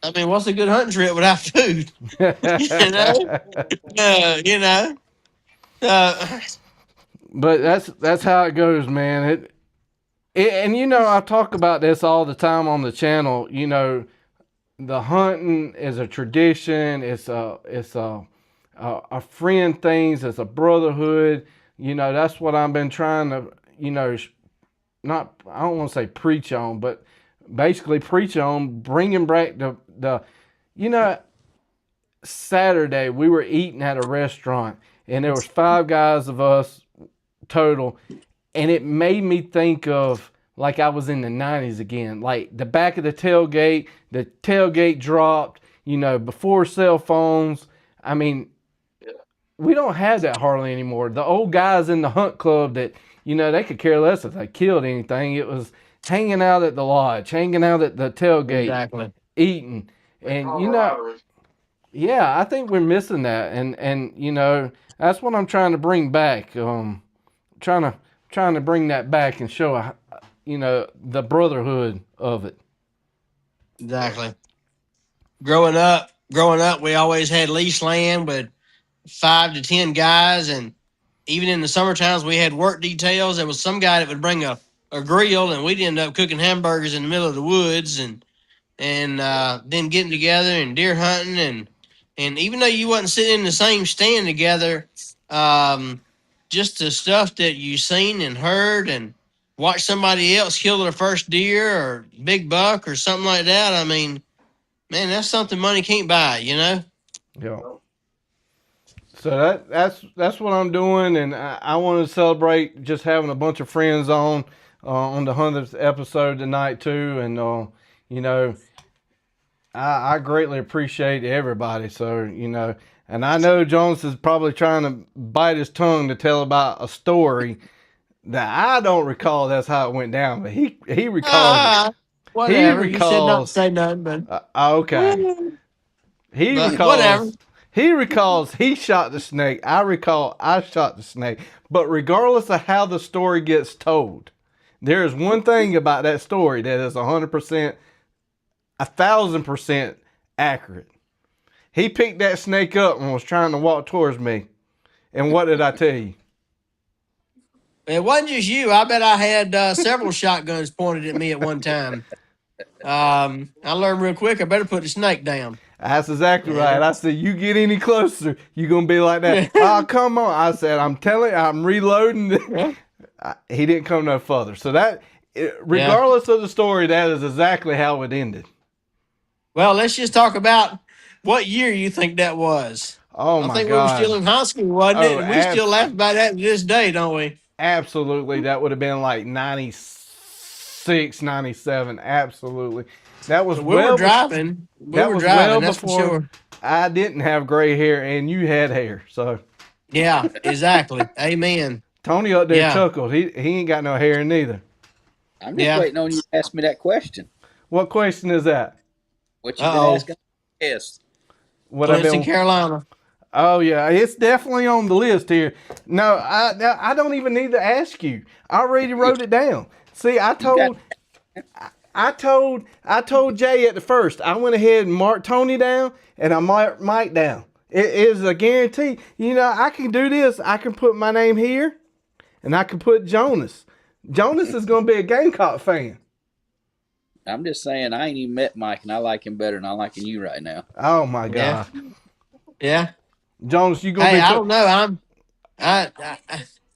I mean, what's a good hunting trip without food? But that's how it goes, man. And I talk about this all the time on the channel. The hunting is a tradition. It's a friend things. It's a brotherhood. That's what I've been trying to, I don't want to say preach on, but basically preach on, bringing back the Saturday we were eating at a restaurant and there was 5 guys of us total, and it made me think of like I was in the 90s again, like the back of the tailgate dropped, before cell phones. I mean, we don't have that hardly anymore. The old guys in the hunt club that, they could care less if they killed anything. It was hanging out at the lodge, hanging out at the tailgate, exactly, eating. And, yeah, I think we're missing that. And that's what I'm trying to bring back. Trying to bring that back and show, the brotherhood of it. Exactly. Growing up, we always had lease land with 5 to 10 guys, and even in the summer times we had work details. There was some guy that would bring a grill, and we'd end up cooking hamburgers in the middle of the woods, and then getting together and deer hunting, and even though you wasn't sitting in the same stand together, just the stuff that you seen and heard and watched somebody else kill their first deer or big buck or something like that. I mean, man, that's something money can't buy, you know? Yeah. So that's what I'm doing, and I want to celebrate just having a bunch of friends on the 100th episode tonight too, and you know, I greatly appreciate everybody. So and I know Jonas is probably trying to bite his tongue to tell about a story that I don't recall. That's how it went down, but he recalls. Whatever. He You said not to recalls. say nothing, but Okay. He But recalls. whatever. He recalls he shot the snake. I recall I shot the snake. But regardless of how the story gets told, there is one thing about that story that is 100%, 1,000% accurate. He picked that snake up and was trying to walk towards me. And what did I tell you? It wasn't just you. I bet I had several shotguns pointed at me at one time. I learned real quick. I better put the snake down. That's exactly right. I said, you get any closer, you're going to be like that. Oh, come on. I said, I'm telling you, I'm reloading. He didn't come no further. So that, regardless of the story, that is exactly how it ended. Well, let's just talk about what year you think that was. Oh, I my think God. we were still in high school, wasn't it? Oh, And we still laugh about that to this day, don't we? Absolutely. That would have been like 96, 97. Absolutely. That was We were driving. We were driving, that's for sure. I didn't have gray hair and you had hair. So Yeah, exactly. Amen. Tony up there chuckled. He ain't got no hair neither. I'm just waiting on you to ask me that question. What question is that? What you been asking? Yes. What Clemson, Carolina. Oh yeah, it's definitely on the list here. No, I don't even need to ask you. I already wrote it down. See, I told Jay at the first. I went ahead and marked Tony down, and I marked Mike down. It is a guarantee. I can do this. I can put my name here, and I can put Jonas. Jonas is going to be a Gamecock fan. I'm just saying, I ain't even met Mike, and I like him better than I'm liking you right now. Oh my God. Yeah. Jonas, you gonna be? I don't know. I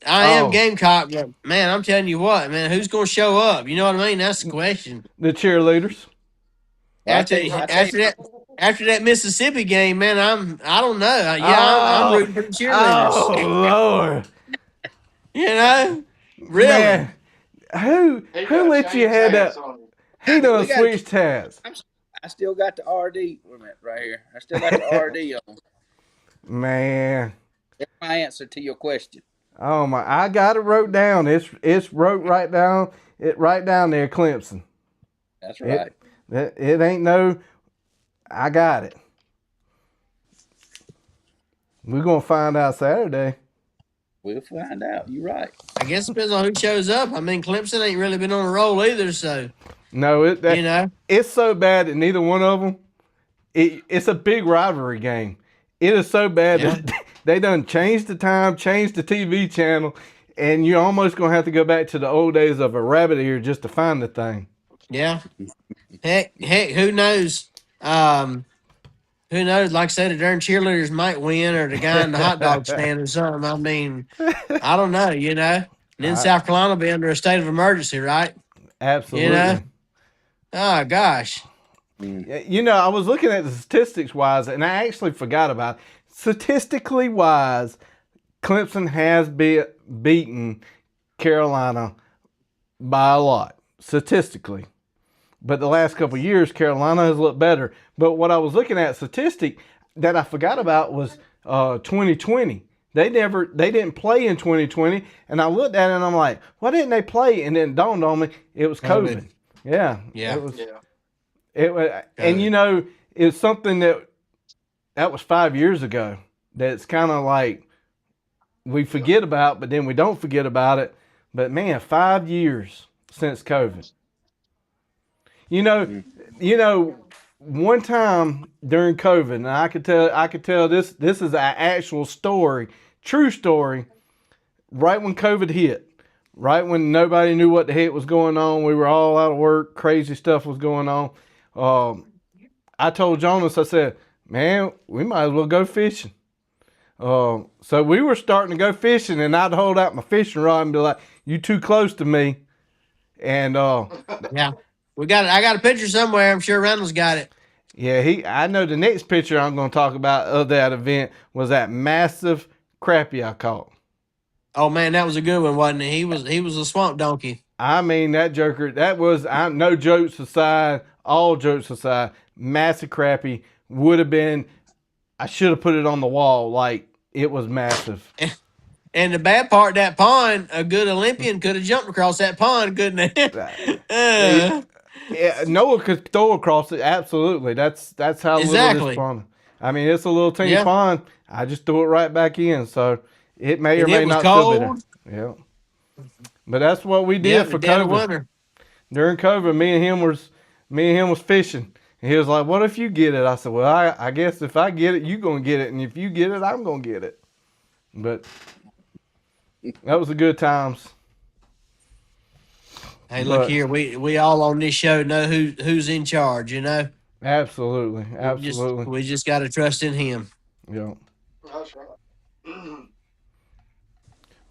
am Gamecock, but man, I'm telling you what, man, who's gonna show up? You know what I mean? That's the question. The cheerleaders. After that Mississippi game, man, I don't know. I'm rooting for the cheerleaders. Oh Lord. Really? Man, who let you have that? He done switched tabs. I still got the RD. Wait a minute, right here. I still got the RD on. Man. That's my answer to your question. Oh my! I got it wrote down. It's wrote right down. Right down there, Clemson. That's right. It ain't no. I got it. We're gonna find out Saturday. We'll find out. You're right. I guess it depends on who shows up. I mean, Clemson ain't really been on a roll either, so. No, it's so bad that neither one of them. It's a big rivalry game. It is so bad that they done changed the time, changed the TV channel, and you're almost gonna have to go back to the old days of a rabbit ear just to find the thing. Yeah. Heck, who knows? Who knows? Like I said, the darn cheerleaders might win, or the guy in the hot dog stand or something. I mean, I don't know, And then South Carolina will be under a state of emergency, right? Absolutely. Oh, gosh. I was looking at the statistics wise, and I actually forgot about it. Statistically wise, Clemson has beaten Carolina by a lot, statistically. But the last couple of years, Carolina has looked better. But what I was looking at statistic that I forgot about was 2020. They didn't play in 2020, and I looked at it and I'm like, why didn't they play? And then it dawned on me, it was COVID. Yeah. It was. And it's something that was 5 years ago. That's kind of like we forget about, but then we don't forget about it. But man, 5 years since COVID. One time during COVID, and I could tell this is an actual story, true story. Right when COVID hit, right when nobody knew what the heck was going on, we were all out of work, crazy stuff was going on. I told Jonas, I said, man, we might as well go fishing. So we were starting to go fishing, and I'd hold out my fishing rod and be like, "You too close to me." And Yeah. I got a picture somewhere. I'm sure Reynolds got it. yeah, I know the next picture I'm going to talk about of that event was that massive crappie I caught. Oh man, that was a good one, wasn't it? He was a swamp donkey. I mean, that joker, no jokes aside, all jokes aside, massive crappie. Would have been, I should have put it on the wall. Like, it was massive. And the bad part, that pond, a good Olympian could have jumped across that pond, couldn't he? Yeah, Noah could throw across it. Absolutely. That's how little Exactly. this pond. I mean, it's a little teeny Yeah. pond. I just threw it right back in. So it may or And may it was not still be there. cold. Yeah. But that's what we did Yeah, for the dead of COVID. winter. During COVID, me and him was fishing. And he was like, "What if you get it?" I said, "Well, I guess if I get it, you gonna get it, and if you get it, I'm gonna get it." But that was the good times. Hey, look But- here. We all on this show know who's in charge. You know. Absolutely, absolutely. We just got to trust in him. Yeah. That's right.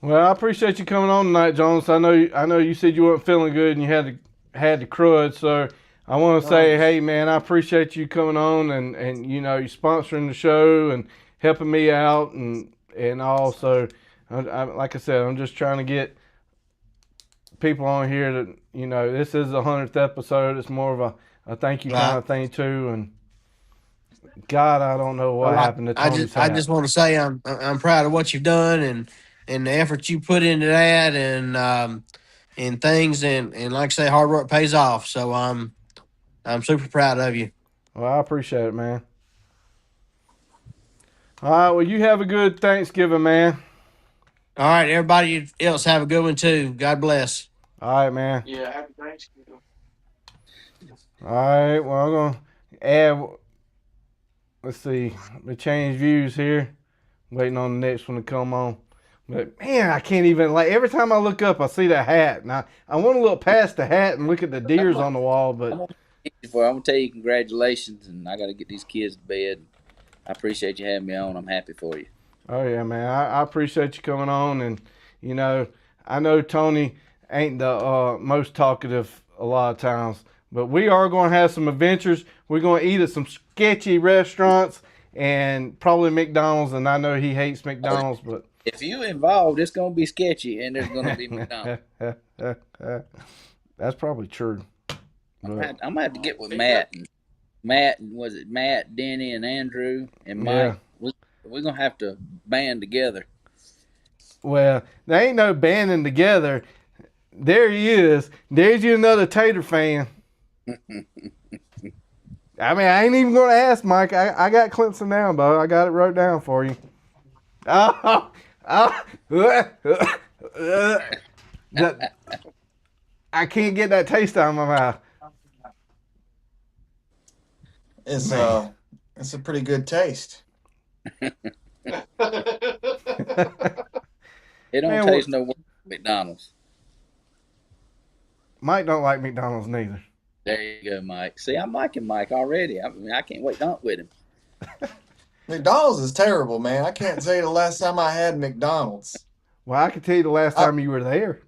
Well, I appreciate you coming on tonight, Jones. I know you said you weren't feeling good and you had the crud, so I want to say, hey man, I appreciate you coming on and you know, you sponsoring the show and helping me out and all. So, like I said, I'm just trying to get people on here that, you know, this is the 100th episode. It's more of a thank you kind of thing too. And God, I don't know what happened to Tony's hat. I just want to say I'm proud of what you've done and the effort you put into that and things and like I say, hard work pays off. So I'm super proud of you. Well, I appreciate it, man. All right, well, you have a good Thanksgiving, man. All right, everybody else have a good one too. God bless. All right, man. Yeah, happy Thanksgiving. All right, well, I'm going to add, let's see, we change views here. Waiting on the next one to come on. But, man, I can't even, like, every time I look up, I see the hat. And I want to look past the hat and look at the deers on the wall, but... I'm gonna tell you congratulations, and I got to get these kids to bed. I appreciate you having me on. I'm happy for you. Oh, yeah, man. I appreciate you coming on. And, you know, I know Tony ain't the most talkative a lot of times, but we are going to have some adventures. We're going to eat at some sketchy restaurants and probably McDonald's, and I know he hates McDonald's, but... If you involved, it's gonna be sketchy, and there's gonna be McDonald's. That's probably true. I'm gonna have to get with Matt. Was it Matt, Denny, and Andrew and Mike? Yeah. We're gonna have to band together. Well, there ain't no banding together. There he is. There's you another Tater fan. I mean, I ain't even gonna ask Mike. I got Clemson down, Bo. I got it wrote down for you. I can't get that taste out of my mouth. It's a pretty good taste. It don't Man, taste no worse than McDonald's. Mike don't like McDonald's neither. There you go, Mike. See, I'm liking Mike already. I mean, I can't wait to hunt with him. McDonald's is terrible, man. I can't tell you the last time I had McDonald's. Well, I can tell you the last time you were there.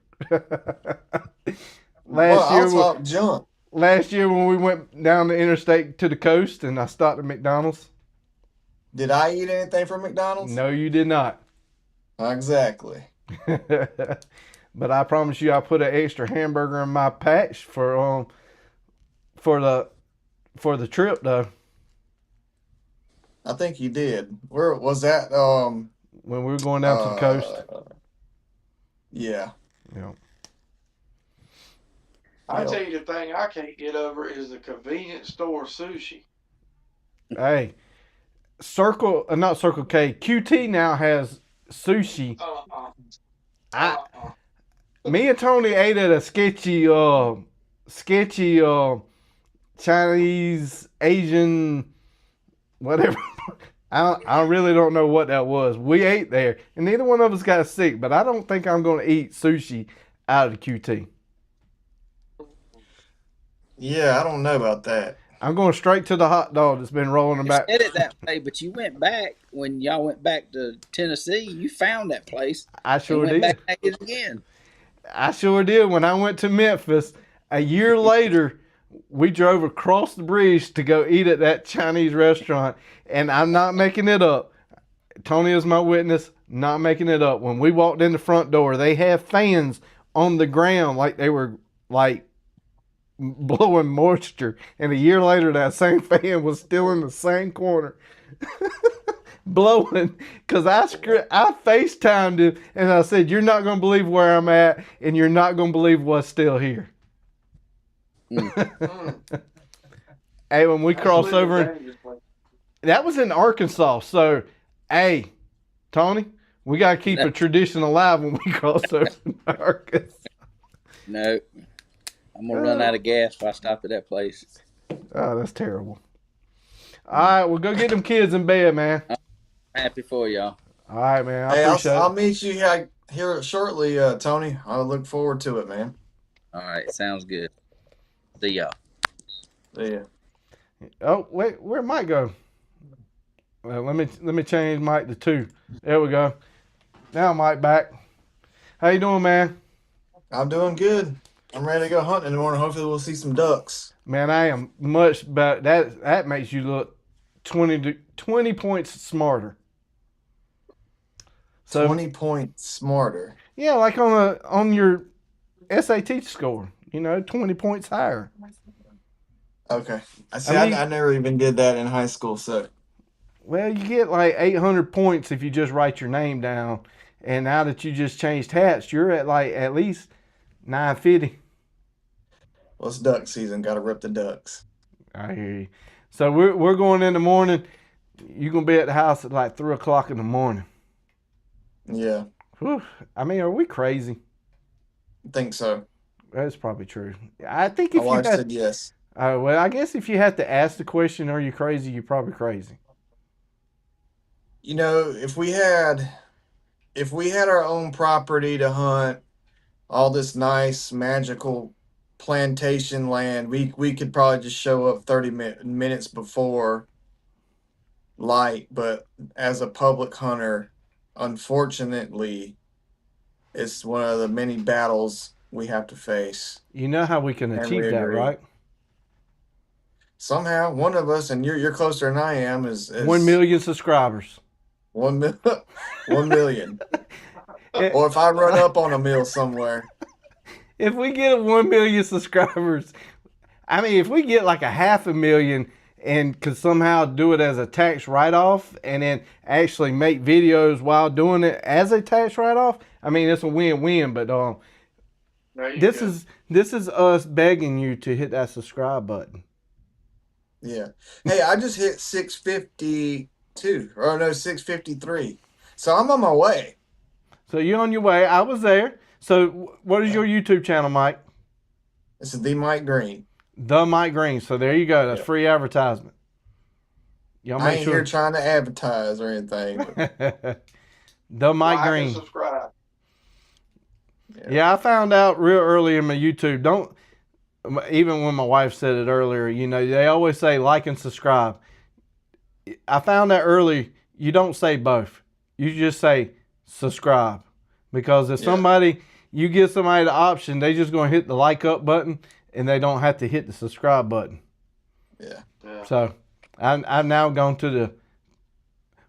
I'll talk junk. Last year when we went down the interstate to the coast and I stopped at McDonald's. Did I eat anything from McDonald's? No, you did not. Exactly. But I promise you, I put an extra hamburger in my patch for the trip though. I think you did. Where was that? When we were going down to the coast. Yeah. Yeah. I tell you, the thing I can't get over is the convenience store sushi. Hey, not Circle K. QT now has sushi. Me and Tony ate at a sketchy Chinese, Asian, whatever. I really don't know what that was. We ate there, and neither one of us got sick, but I don't think I'm going to eat sushi out of the QT. Yeah, I don't know about that. I'm going straight to the hot dog that's been rolling You about. said it that way, but you went back when y'all went back to Tennessee. You found that place I and sure went did. back at it again. I sure did. When I went to Memphis a year later, we drove across the bridge to go eat at that Chinese restaurant, and I'm not making it up. Tony is my witness, not making it up. When we walked in the front door, they had fans on the ground like they were like blowing moisture, and a year later that same fan was still in the same corner blowing, because I FaceTimed him and I said, you're not going to believe where I'm at, and you're not going to believe what's still here. Hey, when we crossed over, that was in Arkansas. So, hey, Tony, we got to keep a tradition alive when we cross over in Arkansas. No, I'm gonna run out of gas if I stop at that place. Oh, that's terrible. All right, well, go get them kids in bed, man. I'm happy for y'all. All right, man. I Hey, appreciate I'll it. meet you here shortly, Tony. I look forward to it, man. All right, sounds good. See y'all. See ya. Oh, wait, where'd Mike go? Well, let me change Mike to 2. There we go. Now Mike back. How you doing, man? I'm doing good. I'm ready to go hunting in the morning. Hopefully we'll see some ducks. Man, I am much better. That makes you look 20 points smarter. So 20 points smarter. yeah, like on your SAT score, 20 points higher. Okay. I mean- I never even did that in high school, so. Well, you get like 800 points if you just write your name down. And now that you just changed hats, you're at like at least 950. Well, it's duck season. Got to rip the ducks. I hear you. So we're going in the morning. You're gonna be at the house at like 3:00 in the morning. Yeah, Whew. I mean, are we crazy? I think so. That's probably true. I think My if you wife had, said yes. well, I guess if you had to ask the question, "Are you crazy?" You're probably crazy. If we had our own property to hunt, all this nice magical plantation land, we could probably just show up 30 minutes before light. But as a public hunter, unfortunately, it's one of the many battles we have to face. You know how we can And achieve we that, agree. right? Somehow, one of us, and you're closer than I am, is 1 million subscribers. 1 million. Or if I run up on a mill somewhere. If we get 1 million subscribers, I mean, if we get like 500,000 and could somehow do it as a tax write-off and then actually make videos while doing it as a tax write-off, I mean, it's a win-win. But this is us begging you to hit that subscribe button. Yeah. Hey, I just hit 652. Or no, 653. So I'm on my way. So you're on your way. I was there. So what is your YouTube channel, Mike? This is the Mike Green. The Mike Green. So there you go. That's Yep. free advertisement. Y'all I make ain't sure. here trying to advertise or anything. But The Mike Like and Green. subscribe. Yeah, I found out real early in my YouTube. Even when my wife said it earlier, they always say like and subscribe. I found that early. You don't say both. You just say subscribe. Because if you give somebody the option, they just going to hit the like up button and they don't have to hit the subscribe button. yeah. Yeah. So I've now gone to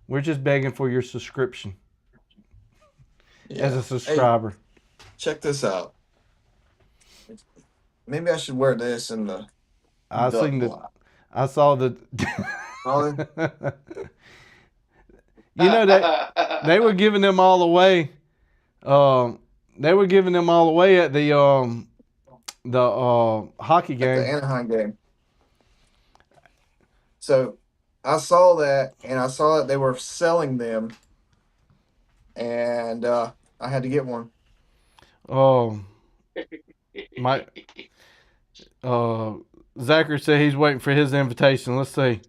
we're just begging for your subscription as a subscriber. Hey, check this out. Maybe I should wear this in the I duck saw the Ollie? that they were giving them all away. They were giving them all away at the hockey At game. the Anaheim game. So I saw that, and I saw that they were selling them, and I had to get one. My Zachary said he's waiting for his invitation. Let's see.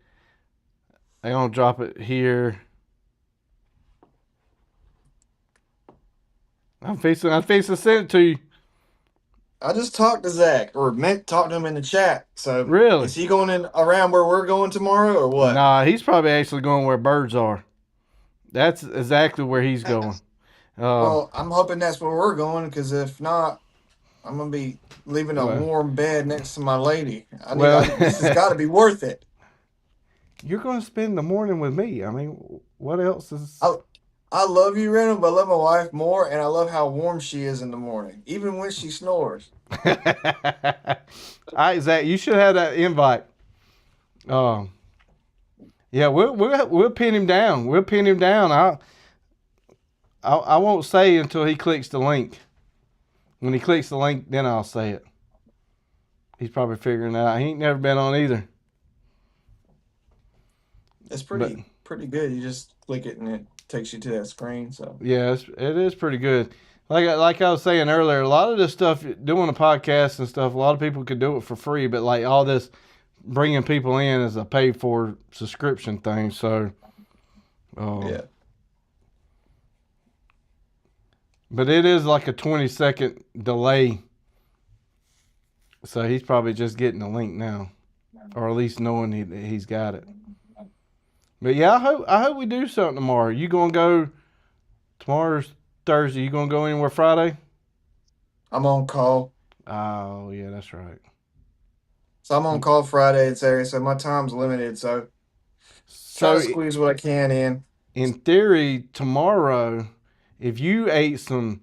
I'm gonna drop it here. I'm fixing to send it to you. I just talked to Zach, or meant talk to him in the chat. So Really? is he going in around where we're going tomorrow, or what? Nah, he's probably actually going where birds are. That's exactly where he's going. Well, I'm hoping that's where we're going, because if not, I'm gonna be leaving a Well- warm bed next to my lady. Well- This has got to be worth it. You're going to spend the morning with me. I mean, what else is? I love you, Reynolds, but I love my wife more, and I love how warm she is in the morning, even when she snores. All right, Zach, you should have that invite. Yeah, we'll pin him down. We'll pin him down. I won't say until he clicks the link. When he clicks the link, then I'll say it. He's probably figuring that out. He ain't never been on either. It's pretty good. You just click it and it takes you to that screen. So Yeah, it is pretty good. Like I was saying earlier, a lot of this stuff, doing a podcast and stuff, a lot of people could do it for free, but like all this bringing people in is a paid for subscription thing. So, yeah. But it is like a 20-second delay. So he's probably just getting the link now, or at least knowing he's got it. But yeah, I hope we do something tomorrow. You gonna go? Tomorrow's Thursday. You gonna go anywhere Friday? I'm on call. Oh yeah, that's right. So I'm on call Friday and Saturday, so my time's limited. So try So to squeeze what I can in. in theory, tomorrow, if you ate some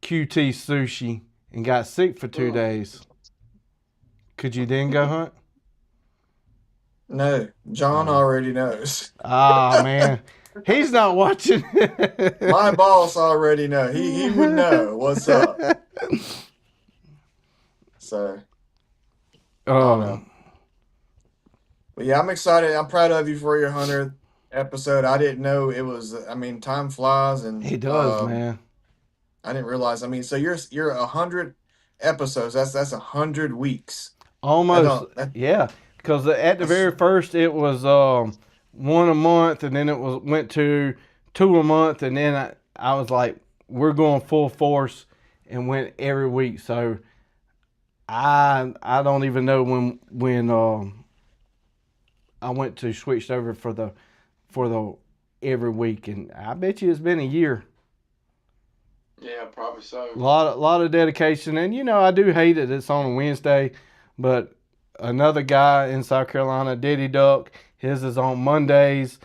QT sushi and got sick for 2 days, could you then go hunt? No, John already knows. Ah man, he's not watching. My boss already know. He would know what's up. So I don't know. But yeah, I'm excited. I'm proud of you for your 100th episode. I didn't know it was. I mean, time flies, and He does, man. I didn't realize. I mean, so you're 100 episodes. That's 100 weeks. Almost, yeah. Because at the very first, it was 1 a month, and then it went to 2 a month, and then I was like, we're going full force, and went every week. So I don't even know when I went to switched over for the every week, and I bet you it's been a year. Yeah, probably so. A lot of dedication, and I do hate it. It's on a Wednesday, but another guy in South Carolina, Diddy Duck, his is on Mondays.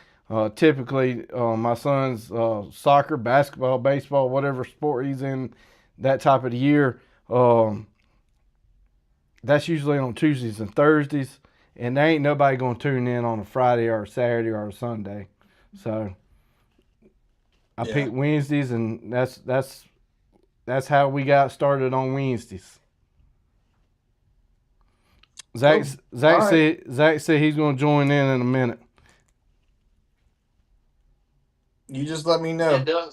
Typically, my son's soccer, basketball, baseball, whatever sport he's in, that type of the year. That's usually on Tuesdays and Thursdays, and there ain't nobody gonna tune in on a Friday or a Saturday or a Sunday. So I picked Wednesdays, and that's how we got started on Wednesdays. Zach said he's gonna join in a minute. You just let me know. It doesn't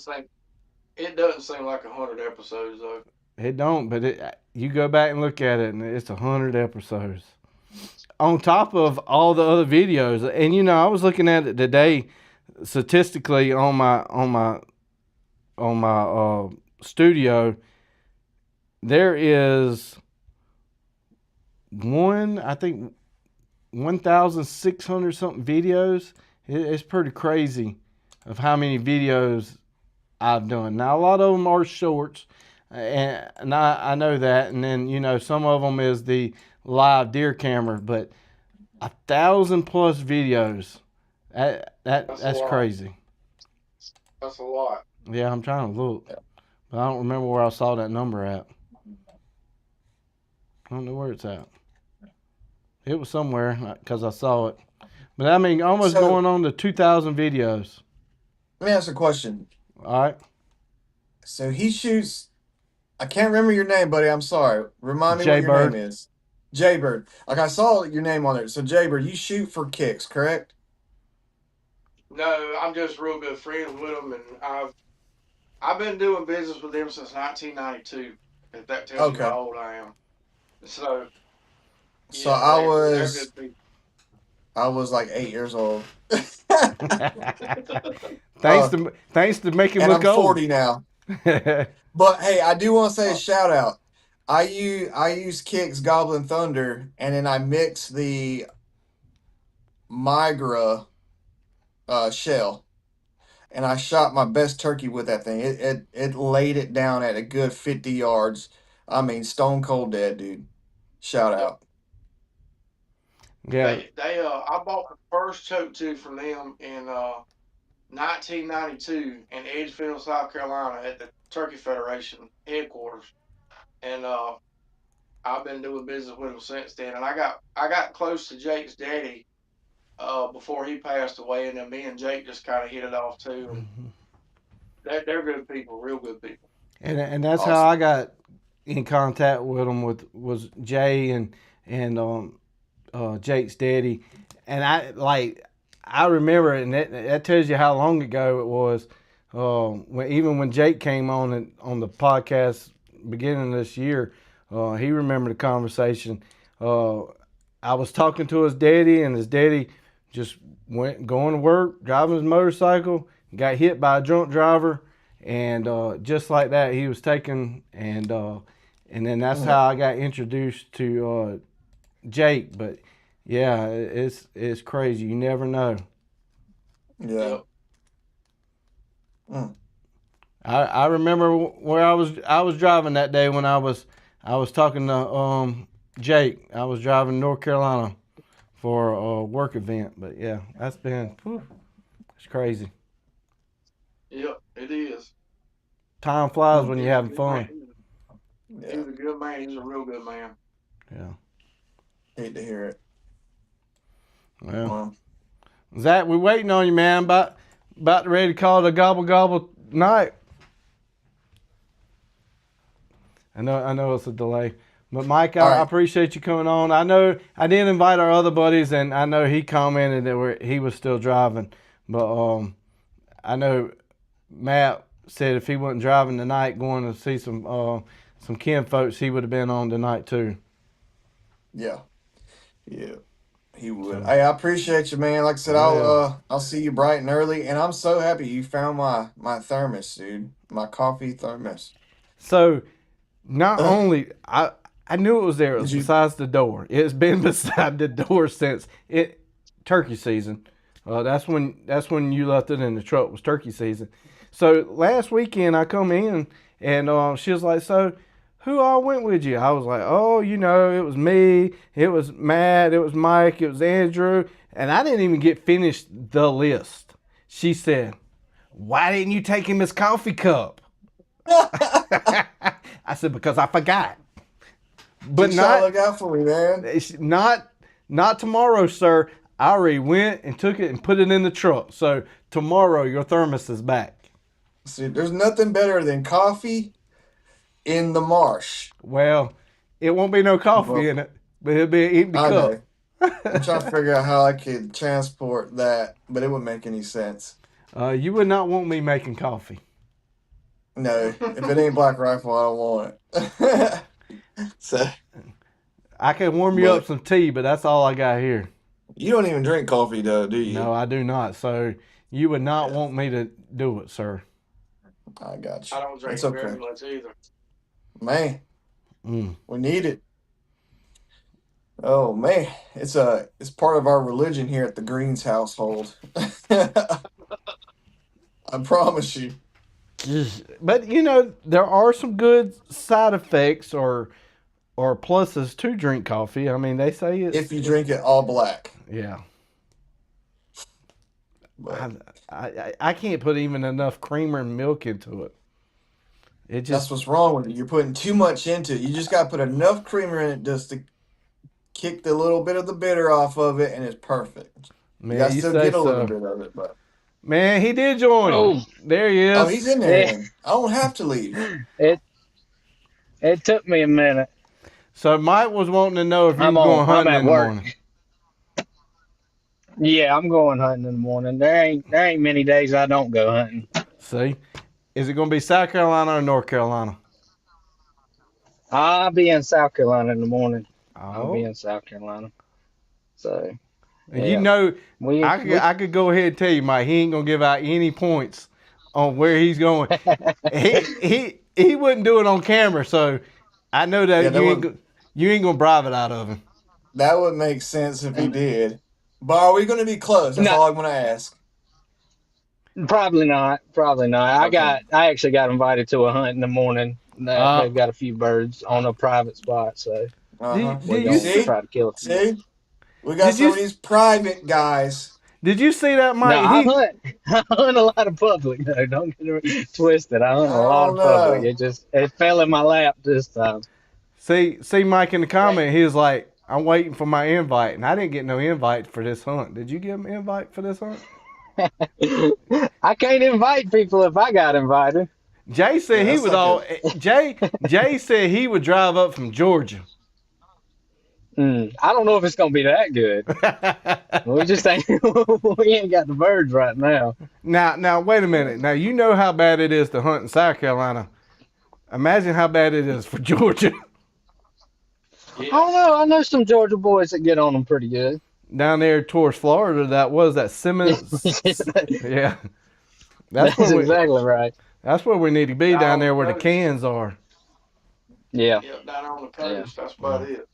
seem like 100 episodes though. It don't, but you go back and look at it, and it's 100 episodes. On top of all the other videos, and I was looking at it today, statistically on my studio, there is 1,600 something videos. It's pretty crazy of how many videos I've done. Now, a lot of them are shorts, and I know that. And then, some of them is the live deer camera, but 1,000 plus videos. That's crazy. That's a lot. Yeah, I'm trying to look, but I don't remember where I saw that number at. I don't know where it's at. It was somewhere because I saw it. But I mean, almost going on to 2,000 videos. Let me ask a question. All right. So he shoots. I can't remember your name, buddy. I'm sorry. Remind me what your Jaybird. name is. Jaybird. Like I saw your name on there. So Jaybird, you shoot for kicks, correct? No, I'm just real good friends with them, and I've been doing business with them since 1992. If that tells you how old I am. So I was like 8 years old. Thanks to make him and look I'm old. 40 now. But hey, I do want to say a shout out. I use Kick's Goblin Thunder, and then I mix the Migra shell, and I shot my best turkey with that thing. It laid it down at a good 50 yards. I mean, stone cold dead, dude. Shout Yep. out. Yeah. I bought the first choke tube from them in 1992 in Edgefield, South Carolina, at the Turkey Federation headquarters, and I've been doing business with them since then. And I got close to Jake's daddy before he passed away, and then me and Jake just kind of hit it off too. And they're good people, real good people. And that's Awesome. how I got in contact with them, was Jay and Jake's daddy. And I remember it, and that tells you how long ago it was. When Jake came on the podcast beginning of this year, he remembered the conversation. I was talking to his daddy, and his daddy just went going to work, driving his motorcycle, got hit by a drunk driver, and just like that, he was taken, and then that's how I got introduced to Jake. But yeah, it's crazy. You never know. Yeah. Yep. I remember where I was driving that day when I was talking to Jake. I was driving to North Carolina for a work event. But yeah, that's been it's crazy. Yep, it is. Time flies when you're having fun. He's a good man. He's a real good man. Yeah. Hate to hear it. Well, Zach, we're waiting on you, man. About ready to call it a gobble gobble night. I know it's a delay, but Mike, I appreciate you coming on. I know I didn't invite our other buddies, and I know he commented that he was still driving, but I know Matt said if he wasn't driving tonight, going to see some kin folks, he would have been on tonight too. Yeah, he would. Hey, I appreciate you, man. Like I said, I'll see you bright and early, and I'm so happy you found my thermos, dude. My coffee thermos. So, not only I knew it was there. It was besides the door. It's been beside the door since turkey season. That's when you left it in the truck, was turkey season. So last weekend I come in and she was like, "So who all went with you?" I was like, "Oh, it was me, it was Matt, it was Mike, it was Andrew," and I didn't even get finished the list. She said, "Why didn't you take him his coffee cup?" I said, "Because I forgot." But look out for me, man. Not tomorrow, sir. I already went and took it and put it in the truck. So tomorrow your thermos is back. See, there's nothing better than coffee in the marsh. Well, it won't be no coffee in it, but it'll be an empty cup. I'm trying to figure out how I could transport that, but it wouldn't make any sense. You would not want me making coffee. No, if it ain't Black Rifle, I don't want it. So I can warm you up some tea, but that's all I got here. You don't even drink coffee, though, do you? No, I do not. So you would not want me to do it, sir. I got you. I don't drink very much either. Man, we need it. Oh man, it's part of our religion here at the Greens household. I promise you. But there are some good side effects or pluses to drink coffee. I mean, they say if you drink it all black. Yeah. I can't put even enough creamer and milk into it. That's what's wrong with it. You're putting too much into it. You just got to put enough creamer in it just to kick the little bit of the bitter off of it, and it's perfect. Man, you got to still get a little bit of it, but. Man, he did join. Oh, there he is. Oh, he's in there. Yeah. I don't have to leave. It took me a minute. So Mike was wanting to know if you were going hunting in the morning. Yeah, I'm going hunting in the morning. There ain't many days I don't go hunting. See, is it going to be South Carolina or North Carolina? I'll be in South Carolina in the morning. Oh. I'll be in South Carolina. So. Yeah. I could go ahead and tell you, Mike, he ain't gonna give out any points on where he's going. he wouldn't do it on camera, so I know that Yeah, you ain't gonna bribe it out of him. that would make sense if he did. But are we going to be close? That's No, all I'm going to ask. probably not. Probably not. Okay. I actually got invited to a hunt in the morning. That Uh, they've got a few birds on a private spot, so Uh-huh. we're did you going to see? See? try to kill a few. See? We got Did some you of these private guys. did you see that, No, Mike? I hunt. I hunt a lot of public. No, don't get it twisted. I hunt a I lot don't of public. know. It fell in my lap this time. See Mike in the comment. He was like, "I'm waiting for my invite," and I didn't get no invite for this hunt. Did you get him an invite for this hunt? I can't invite people if I got invited. Jay said Yeah, he that's would like all. Jay said he would drive up from Georgia. I don't know if it's gonna be that good. We just ain't we ain't got the birds right now. Now wait a minute. Now you know how bad it is to hunt in South Carolina. Imagine how bad it is for Georgia. I don't know. I know some Georgia boys that get on them pretty good. Down there towards Florida, that Simmons. Yeah, That's where exactly right. that's where we need to be, down Down there on where the the coast. cans are. Yeah, Yep, down on the yeah, coast. That's about it.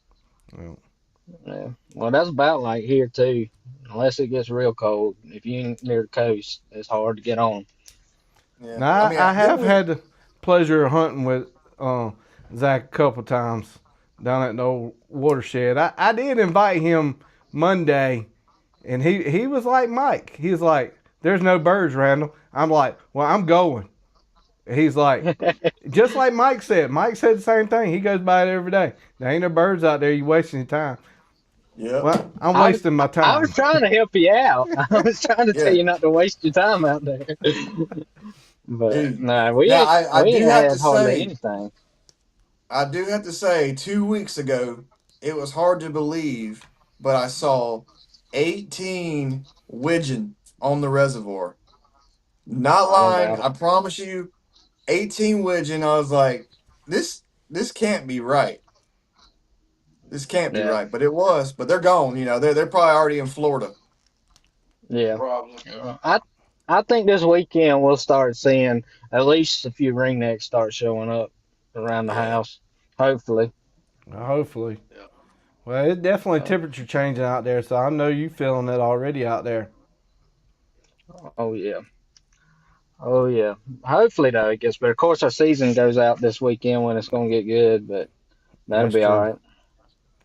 yeah. Well, that's about like here too. Unless it gets real cold, if you ain't near the coast, it's hard to get on. Yeah. Now I mean, I didn't have we? had the pleasure of hunting with Zach a couple times down at the old watershed. I did invite him Monday, and he was like Mike. He's like, "There's no birds, Randall." I'm like, "Well, I'm going." He's like, just like Mike said. Mike said the same thing. He goes by it every day. There ain't no birds out there. You wasting your time. Yep. Well, I'm I was wasting my I was time. trying to help you out. I was trying to tell Yeah. you not to waste your time out there. But Dude. no, Now, I we do ain't have had to hardly say, anything. 2 weeks ago, it was hard to believe, but I saw 18 widgeon on the reservoir. Not I don't lying. doubt it. I promise you, 18 widgeon. I was like, this can't be right. This can't be Yeah, right. But it was. But they're gone. They're probably already in Florida. yeah. Probably. I think this weekend we'll start seeing at least a few ringnecks start showing up around the Yeah. house. Hopefully. Hopefully. Yeah. Well, it's definitely Uh, temperature changing out there, so I know you feeling it already out there. oh yeah. Oh yeah. Hopefully though it gets better. Of course our season goes out this weekend when it's gonna get good, but that'll That's be all true. right.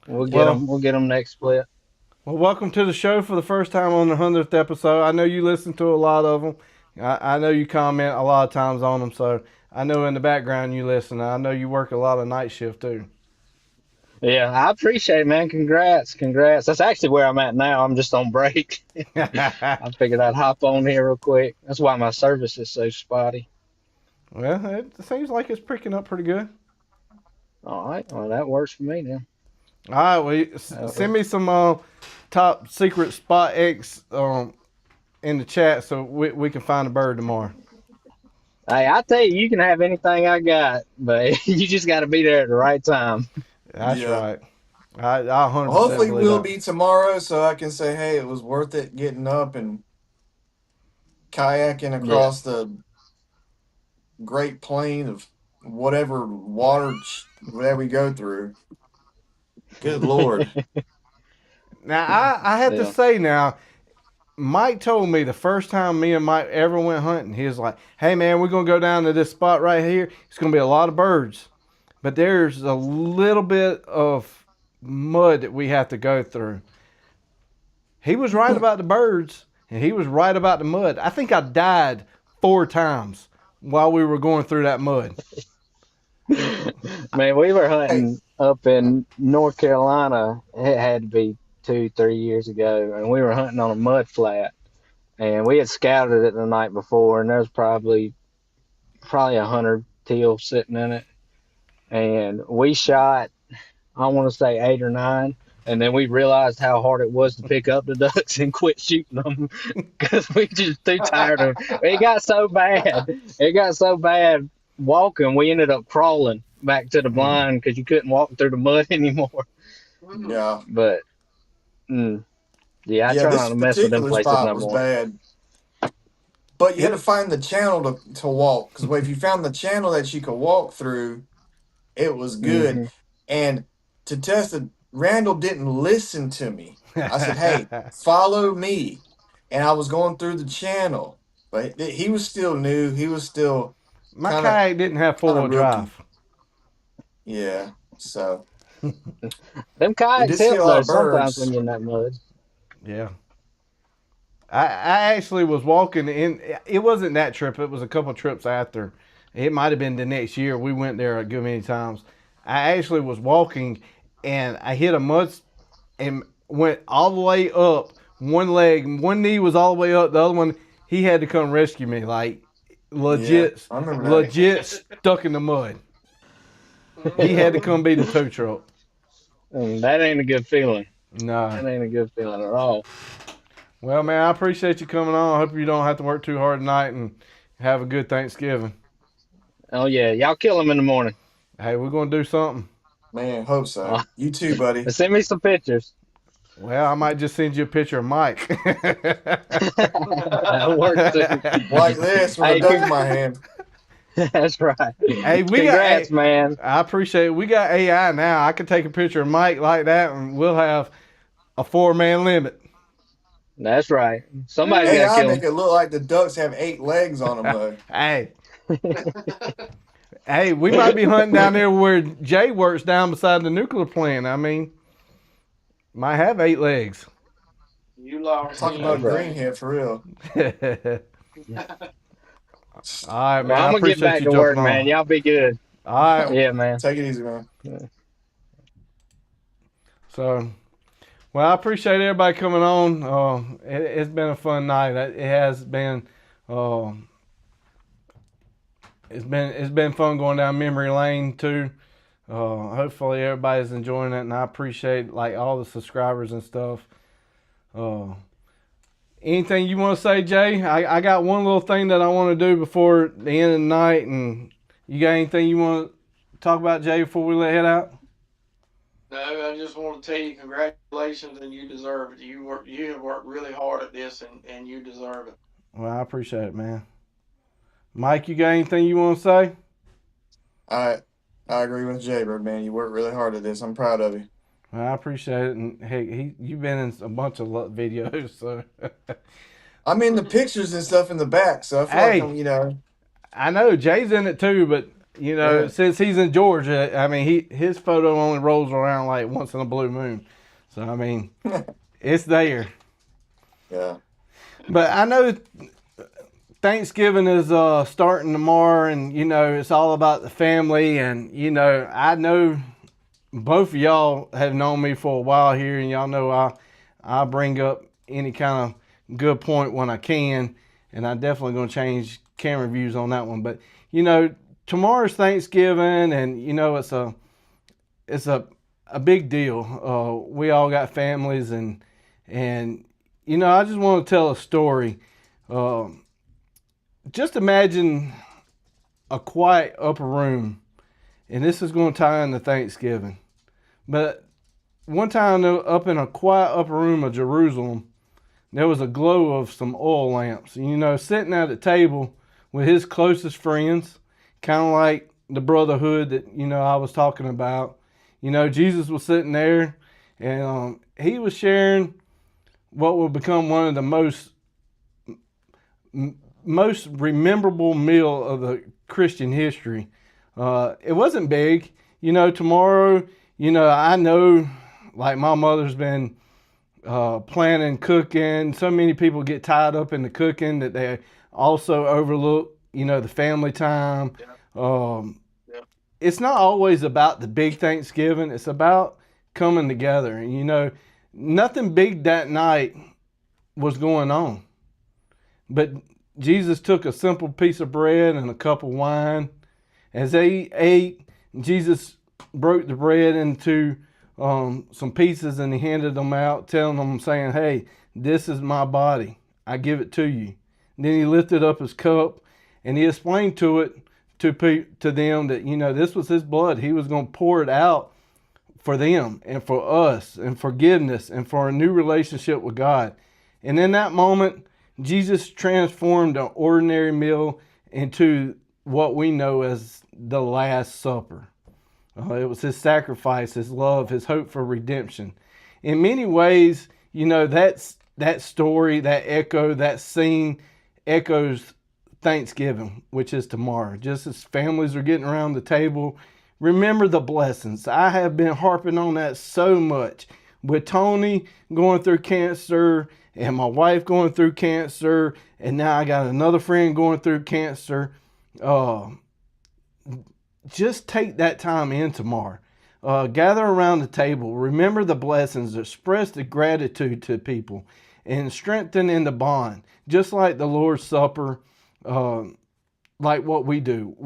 We'll get Well, them. We'll get them next split. well, welcome to the show for the first time on the 100th episode. I know you listen to a lot of them. I know you comment a lot of times on them, so I know in the background you listen. I know you work a lot of night shift too. Yeah, I appreciate it, man. Congrats, congrats. That's actually where I'm at now. I'm just on break. I figured I'd hop on here real quick. That's why my service is so spotty. Well, it seems like it's picking up pretty good. All right, well that works for me then. All right, well, Uh, send me some top secret spot X in the chat so we can find a bird tomorrow. Hey, I tell you, you can have anything I got, but you just got to be there at the right time. That's Yeah. right. I Well, 100% hopefully believe we'll that. be tomorrow so I can say, hey, it was worth it getting up and kayaking Yeah. across the Great Plain of whatever water that we go through. Good Lord. Now, I have to Yeah. say now, Mike told me the first time me and Mike ever went hunting, he was like, hey, man, we're going to go down to this spot right here. It's going to be a lot of birds, but there's a little bit of mud that we have to go through. He was right about the birds, and he was right about the mud. I think I died 4 times while we were going through that mud. Man, we were Hey, hunting up in North Carolina. It had to be 2, 3 years ago, and we were hunting on a mud flat. And we had scouted it the night before, and there was probably 100 teal sitting in it. And we shot, I want to say 8 or 9, and then we realized how hard it was to pick up the ducks and quit shooting them because we just too tired of it. It got so bad. It got so bad walking. We ended up crawling back to the blind because you couldn't walk through the mud anymore. yeah. But yeah, I Yeah, try not this to mess with them particular places spot no was more. bad. But you had to It, find the channel to walk. Because if you found the channel that you could walk through, It was good. Hmm. And to test it, Randall didn't listen to me. I said, "Hey, follow me," and I was going through the channel, but he was still new. He was still My kind of kayak didn't have four-wheel rookie. drive. Yeah. So Them we kayaks did see help a lot though of sometimes when birds. you're in that mud. Yeah. I actually was walking in. It wasn't that trip. It was a couple trips after. It might have been the next year. We went there a good many times. I actually was walking, and I hit a mud and went all the way up. One leg, one knee was all the way up. The other one, he had to come rescue me. Like Yeah, legit, I remember that. legit stuck in the mud. He had to come be the tow truck. That ain't a good feeling. No. That ain't a good feeling at all. Well, man, I appreciate you coming on. I hope you don't have to work too hard tonight, and have a good Thanksgiving. Oh yeah, y'all kill them in the morning. Hey, we're gonna do something. Man, hope so. You too, buddy. Send me some pictures. Well, I might just send you a picture of Mike. That'll work too. Like this with Hey, a duck in my hand. That's right. Hey, Congrats, man. I appreciate it. We got AI now. I can take a picture of Mike like that, and we'll have a 4-man limit. That's right. Somebody's Hey, got to I kill make him. it look like the ducks have 8 legs on them, though. Hey. Hey, we might be hunting down there where Jay works down beside the nuclear plant. I mean, might have 8 legs. You lost Talk me. about right. greenhead for real. All right, man. Well, I'm I gonna get appreciate back you to work, jumping on. man. Y'all be good. All right. Yeah, man. Take it easy, man. So, well, I appreciate everybody coming on. It's been a fun night. It has been. It's been fun going down memory lane too. Hopefully everybody's enjoying it, and I appreciate like all the subscribers and stuff. Anything you want to say, Jay? I got one little thing that I want to do before the end of the night, and you got anything you want to talk about, Jay, before we let head out? No, I just want to tell you congratulations, and you deserve it. You have worked really hard at this, and you deserve it. Well, I appreciate it, man. Mike, you got anything you want to say? I agree with Jaybird, man. You worked really hard at this. I'm proud of you. Well, I appreciate it, and hey, you've been in a bunch of videos, so. I'm in the pictures and stuff in the back, so I feel like I'm, I know Jay's in it too, but since he's in Georgia, I mean, his photo only rolls around like once in a blue moon, so I mean, it's there. Yeah. But I know Thanksgiving is starting tomorrow, and it's all about the family, and I know both of y'all have known me for a while here, and y'all know I bring up any kind of good point when I can, and I'm definitely going to change camera views on that one. But tomorrow's Thanksgiving, and it's a big deal. We all got families, and I just want to tell a story. Just imagine a quiet upper room, and this is going to tie into Thanksgiving. But one time up in a quiet upper room of Jerusalem, there was a glow of some oil lamps. Sitting at a table with his closest friends, kind of like the brotherhood that, I was talking about. Jesus was sitting there, and he was sharing what will become one of the most memorable meal of the Christian history. It wasn't big. Tomorrow, I know, like, my mother's been planning, cooking. So many people get tied up in the cooking that they also overlook, the family time. It's not always about the big Thanksgiving. It's about coming together. Nothing big that night was going on. But Jesus took a simple piece of bread and a cup of wine. As they ate, Jesus broke the bread into some pieces, and he handed them out, telling them, saying, "Hey, this is my body. I give it to you." And then he lifted up his cup, and he explained to them that, this was his blood. He was going to pour it out for them and for us, and forgiveness, and for a new relationship with God. And in that moment, Jesus transformed an ordinary meal into what we know as the Last Supper. It was his sacrifice, his love, his hope for redemption. In many ways, that story, that echo, that scene echoes Thanksgiving, which is tomorrow. Just as families are getting around the table, remember the blessings. I have been harping on that so much. With Tony going through cancer and my wife going through cancer, and now I got another friend going through cancer. Just take that time in tomorrow. Gather around the table. Remember the blessings. Express the gratitude to people and strengthen in the bond. Just like the Lord's Supper, like what we do.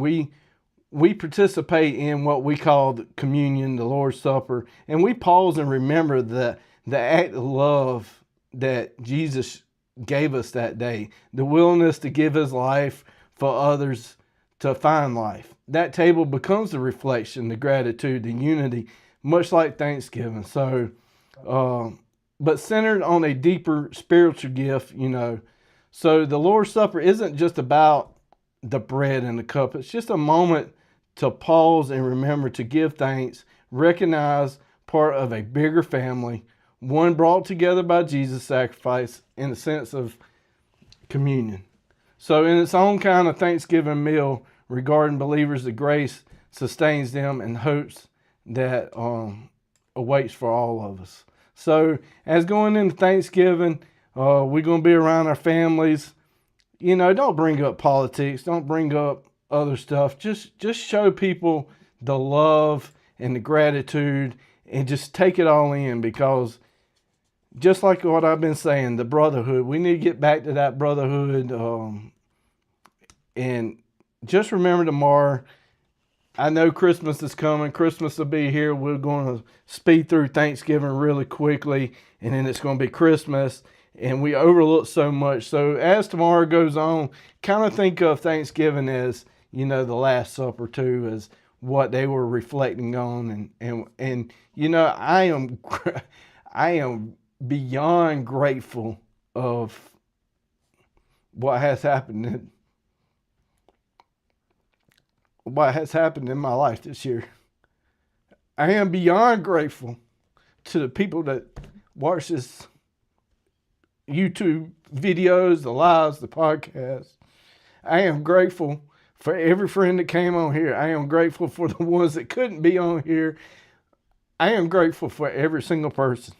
We participate in what we call the communion, the Lord's Supper, and we pause and remember the act of love that Jesus gave us that day, the willingness to give his life for others to find life. That table becomes the reflection, the gratitude, the unity, much like Thanksgiving. So, but centered on a deeper spiritual gift, So the Lord's Supper isn't just about the bread and the cup. It's just a moment to pause and remember to give thanks, recognize part of a bigger family, one brought together by Jesus' sacrifice in the sense of communion. So in its own kind of Thanksgiving meal regarding believers, the grace sustains them and hopes that awaits for all of us. So as going into Thanksgiving, we're going to be around our families. Don't bring up politics. Don't bring up other stuff. Just show people the love and the gratitude and just take it all in, because just like what I've been saying, the brotherhood, we need to get back to that brotherhood. And just remember tomorrow, I know Christmas is coming. Christmas will be here. We're going to speed through Thanksgiving really quickly, and then it's going to be Christmas, and we overlook so much. So as tomorrow goes on, kind of think of Thanksgiving as, the Last Supper too, as what they were reflecting on. And I am beyond grateful of what has happened in my life this year. I am beyond grateful to the people that watch this YouTube videos, the lives, the podcasts. I am grateful for every friend that came on here. I am grateful for the ones that couldn't be on here. I am grateful for every single person.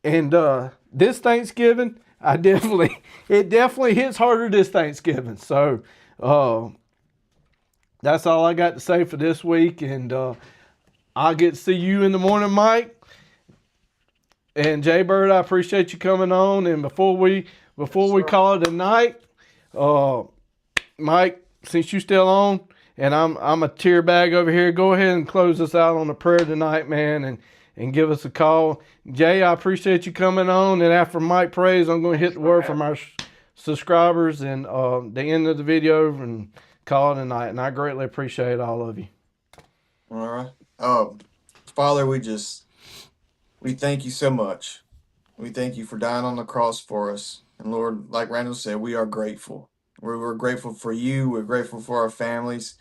And this Thanksgiving, it definitely hits harder this Thanksgiving. So that's all I got to say for this week. And I'll get to see you in the morning, Mike. And Jay Bird, I appreciate you coming on. And before we call it a night, Mike, since you still on, and I'm a tear bag over here, go ahead and close us out on a prayer tonight, man, and give us a call. Jay, I appreciate you coming on. And after Mike prays, I'm going to hit the word from our subscribers and the end of the video and call it a night. And I greatly appreciate all of you. All right. Father, we thank you so much. We thank you for dying on the cross for us. And Lord, like Randall said, we are grateful. We're grateful for you. We're grateful for our families.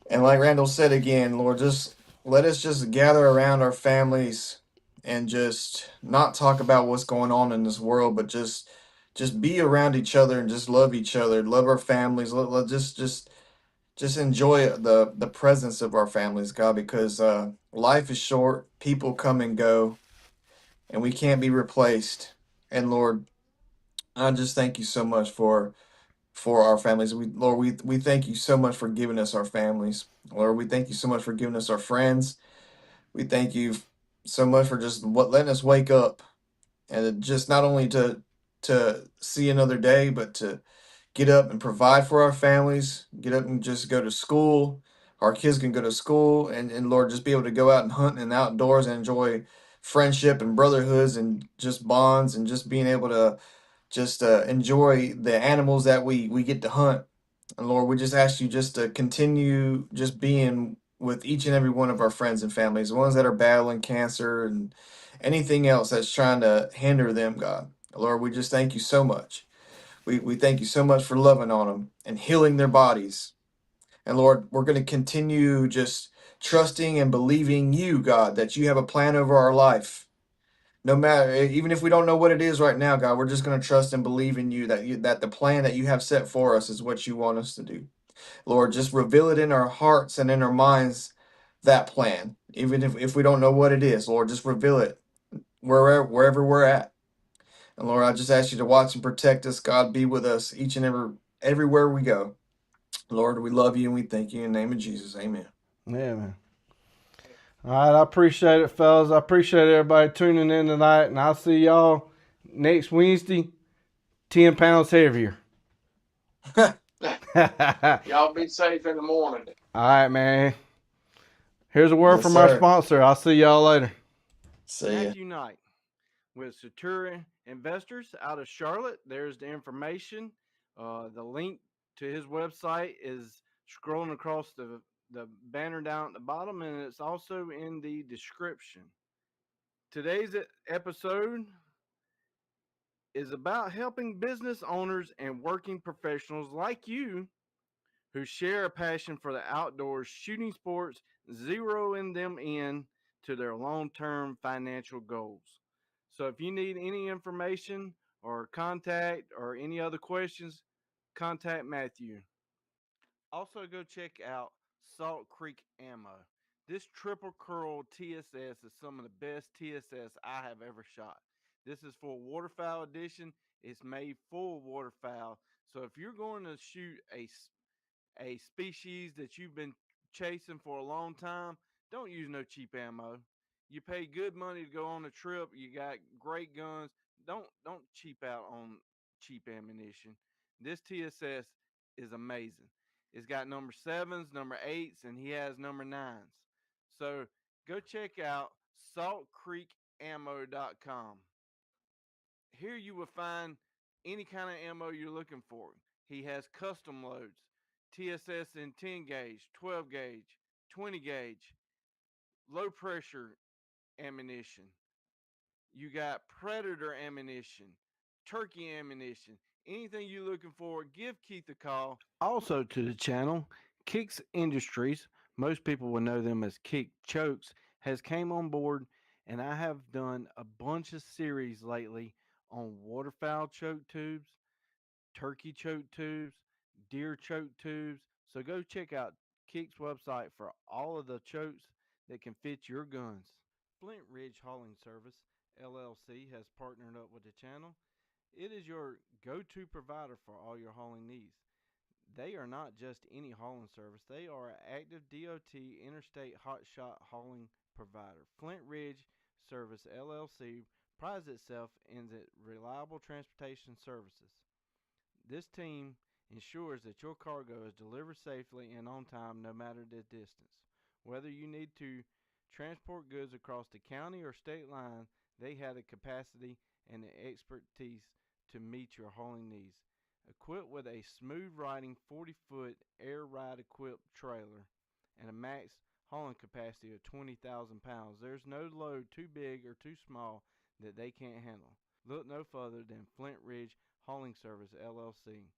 And like Randall said again, Lord, just let us just gather around our families and just not talk about what's going on in this world, but just be around each other and just love each other, love our families. Let just enjoy the presence of our families, God, because life is short, people come and go, and we can't be replaced. And Lord, I just thank you so much for our families. We thank you so much for giving us our families. Lord, we thank you so much for giving us our friends. We thank you so much for just letting us wake up, and just not only to see another day, but to get up and provide for our families, get up and just go to school. Our kids can go to school, and Lord, just be able to go out and hunt in the outdoors and enjoy friendship and brotherhoods and just bonds, and just being able to just enjoy the animals that we get to hunt. And Lord, we just ask you just to continue just being with each and every one of our friends and families, the ones that are battling cancer and anything else that's trying to hinder them, God. Lord, we just thank you so much. We thank you so much for loving on them and healing their bodies. And Lord, we're going to continue just trusting and believing you, God, that you have a plan over our life. No matter, even if we don't know what it is right now, God, we're just going to trust and believe in you that the plan that you have set for us is what you want us to do. Lord, just reveal it in our hearts and in our minds, that plan. Even if we don't know what it is, Lord, just reveal it wherever we're at. And Lord, I just ask you to watch and protect us. God, be with us each and everywhere we go. Lord, we love you and we thank you in the name of Jesus. Amen. Yeah, man. All right, I appreciate it, fellas. I appreciate everybody tuning in tonight, and I'll see y'all next Wednesday, 10 pounds heavier. Y'all be safe in the morning. All right, man. Here's a word Yes, from our sir. sponsor. I'll see y'all later. See ya. Matthew Knight with Satura Investors out of Charlotte. There's the information. The link to his website is scrolling across the banner down at the bottom, and it's also in the description. Today's episode is about helping business owners and working professionals like you who share a passion for the outdoors, shooting sports, zeroing them in to their long-term financial goals. So if you need any information or contact or any other questions, contact Matthew. Also go check out Salt Creek Ammo. This triple curl TSS is some of the best TSS I have ever shot. This is for waterfowl edition. It's made for waterfowl. So if you're going to shoot a species that you've been chasing for a long time, don't use no cheap ammo. You pay good money to go on a trip. You got great guns. Don't cheap out on cheap ammunition. This TSS is amazing. It's got number 7s, number 8s, and he has number 9s. So go check out saltcreekammo.com. Here you will find any kind of ammo you're looking for. He has custom loads, TSS in 10 gauge, 12 gauge, 20 gauge, low pressure ammunition. You got predator ammunition, turkey ammunition, anything you're looking for, give Keith a call. Also to the channel, Kicks Industries, most people will know them as Kick Chokes, has came on board, and I have done a bunch of series lately on waterfowl choke tubes, turkey choke tubes, deer choke tubes. So go check out Kick's website for all of the chokes that can fit your guns. Flint Ridge Hauling Service LLC has partnered up with the channel. It is your go-to provider for all your hauling needs. They are not just any hauling service. They are an active DOT interstate hotshot hauling provider. Flint Ridge Service LLC prides itself in its reliable transportation services. This team ensures that your cargo is delivered safely and on time no matter the distance. Whether you need to transport goods across the county or state line, they have the capacity and the expertise to meet your hauling needs. Equipped with a smooth riding 40-foot air ride equipped trailer and a max hauling capacity of 20,000 pounds, there's no load too big or too small that they can't handle. Look no further than Flint Ridge Hauling Service LLC.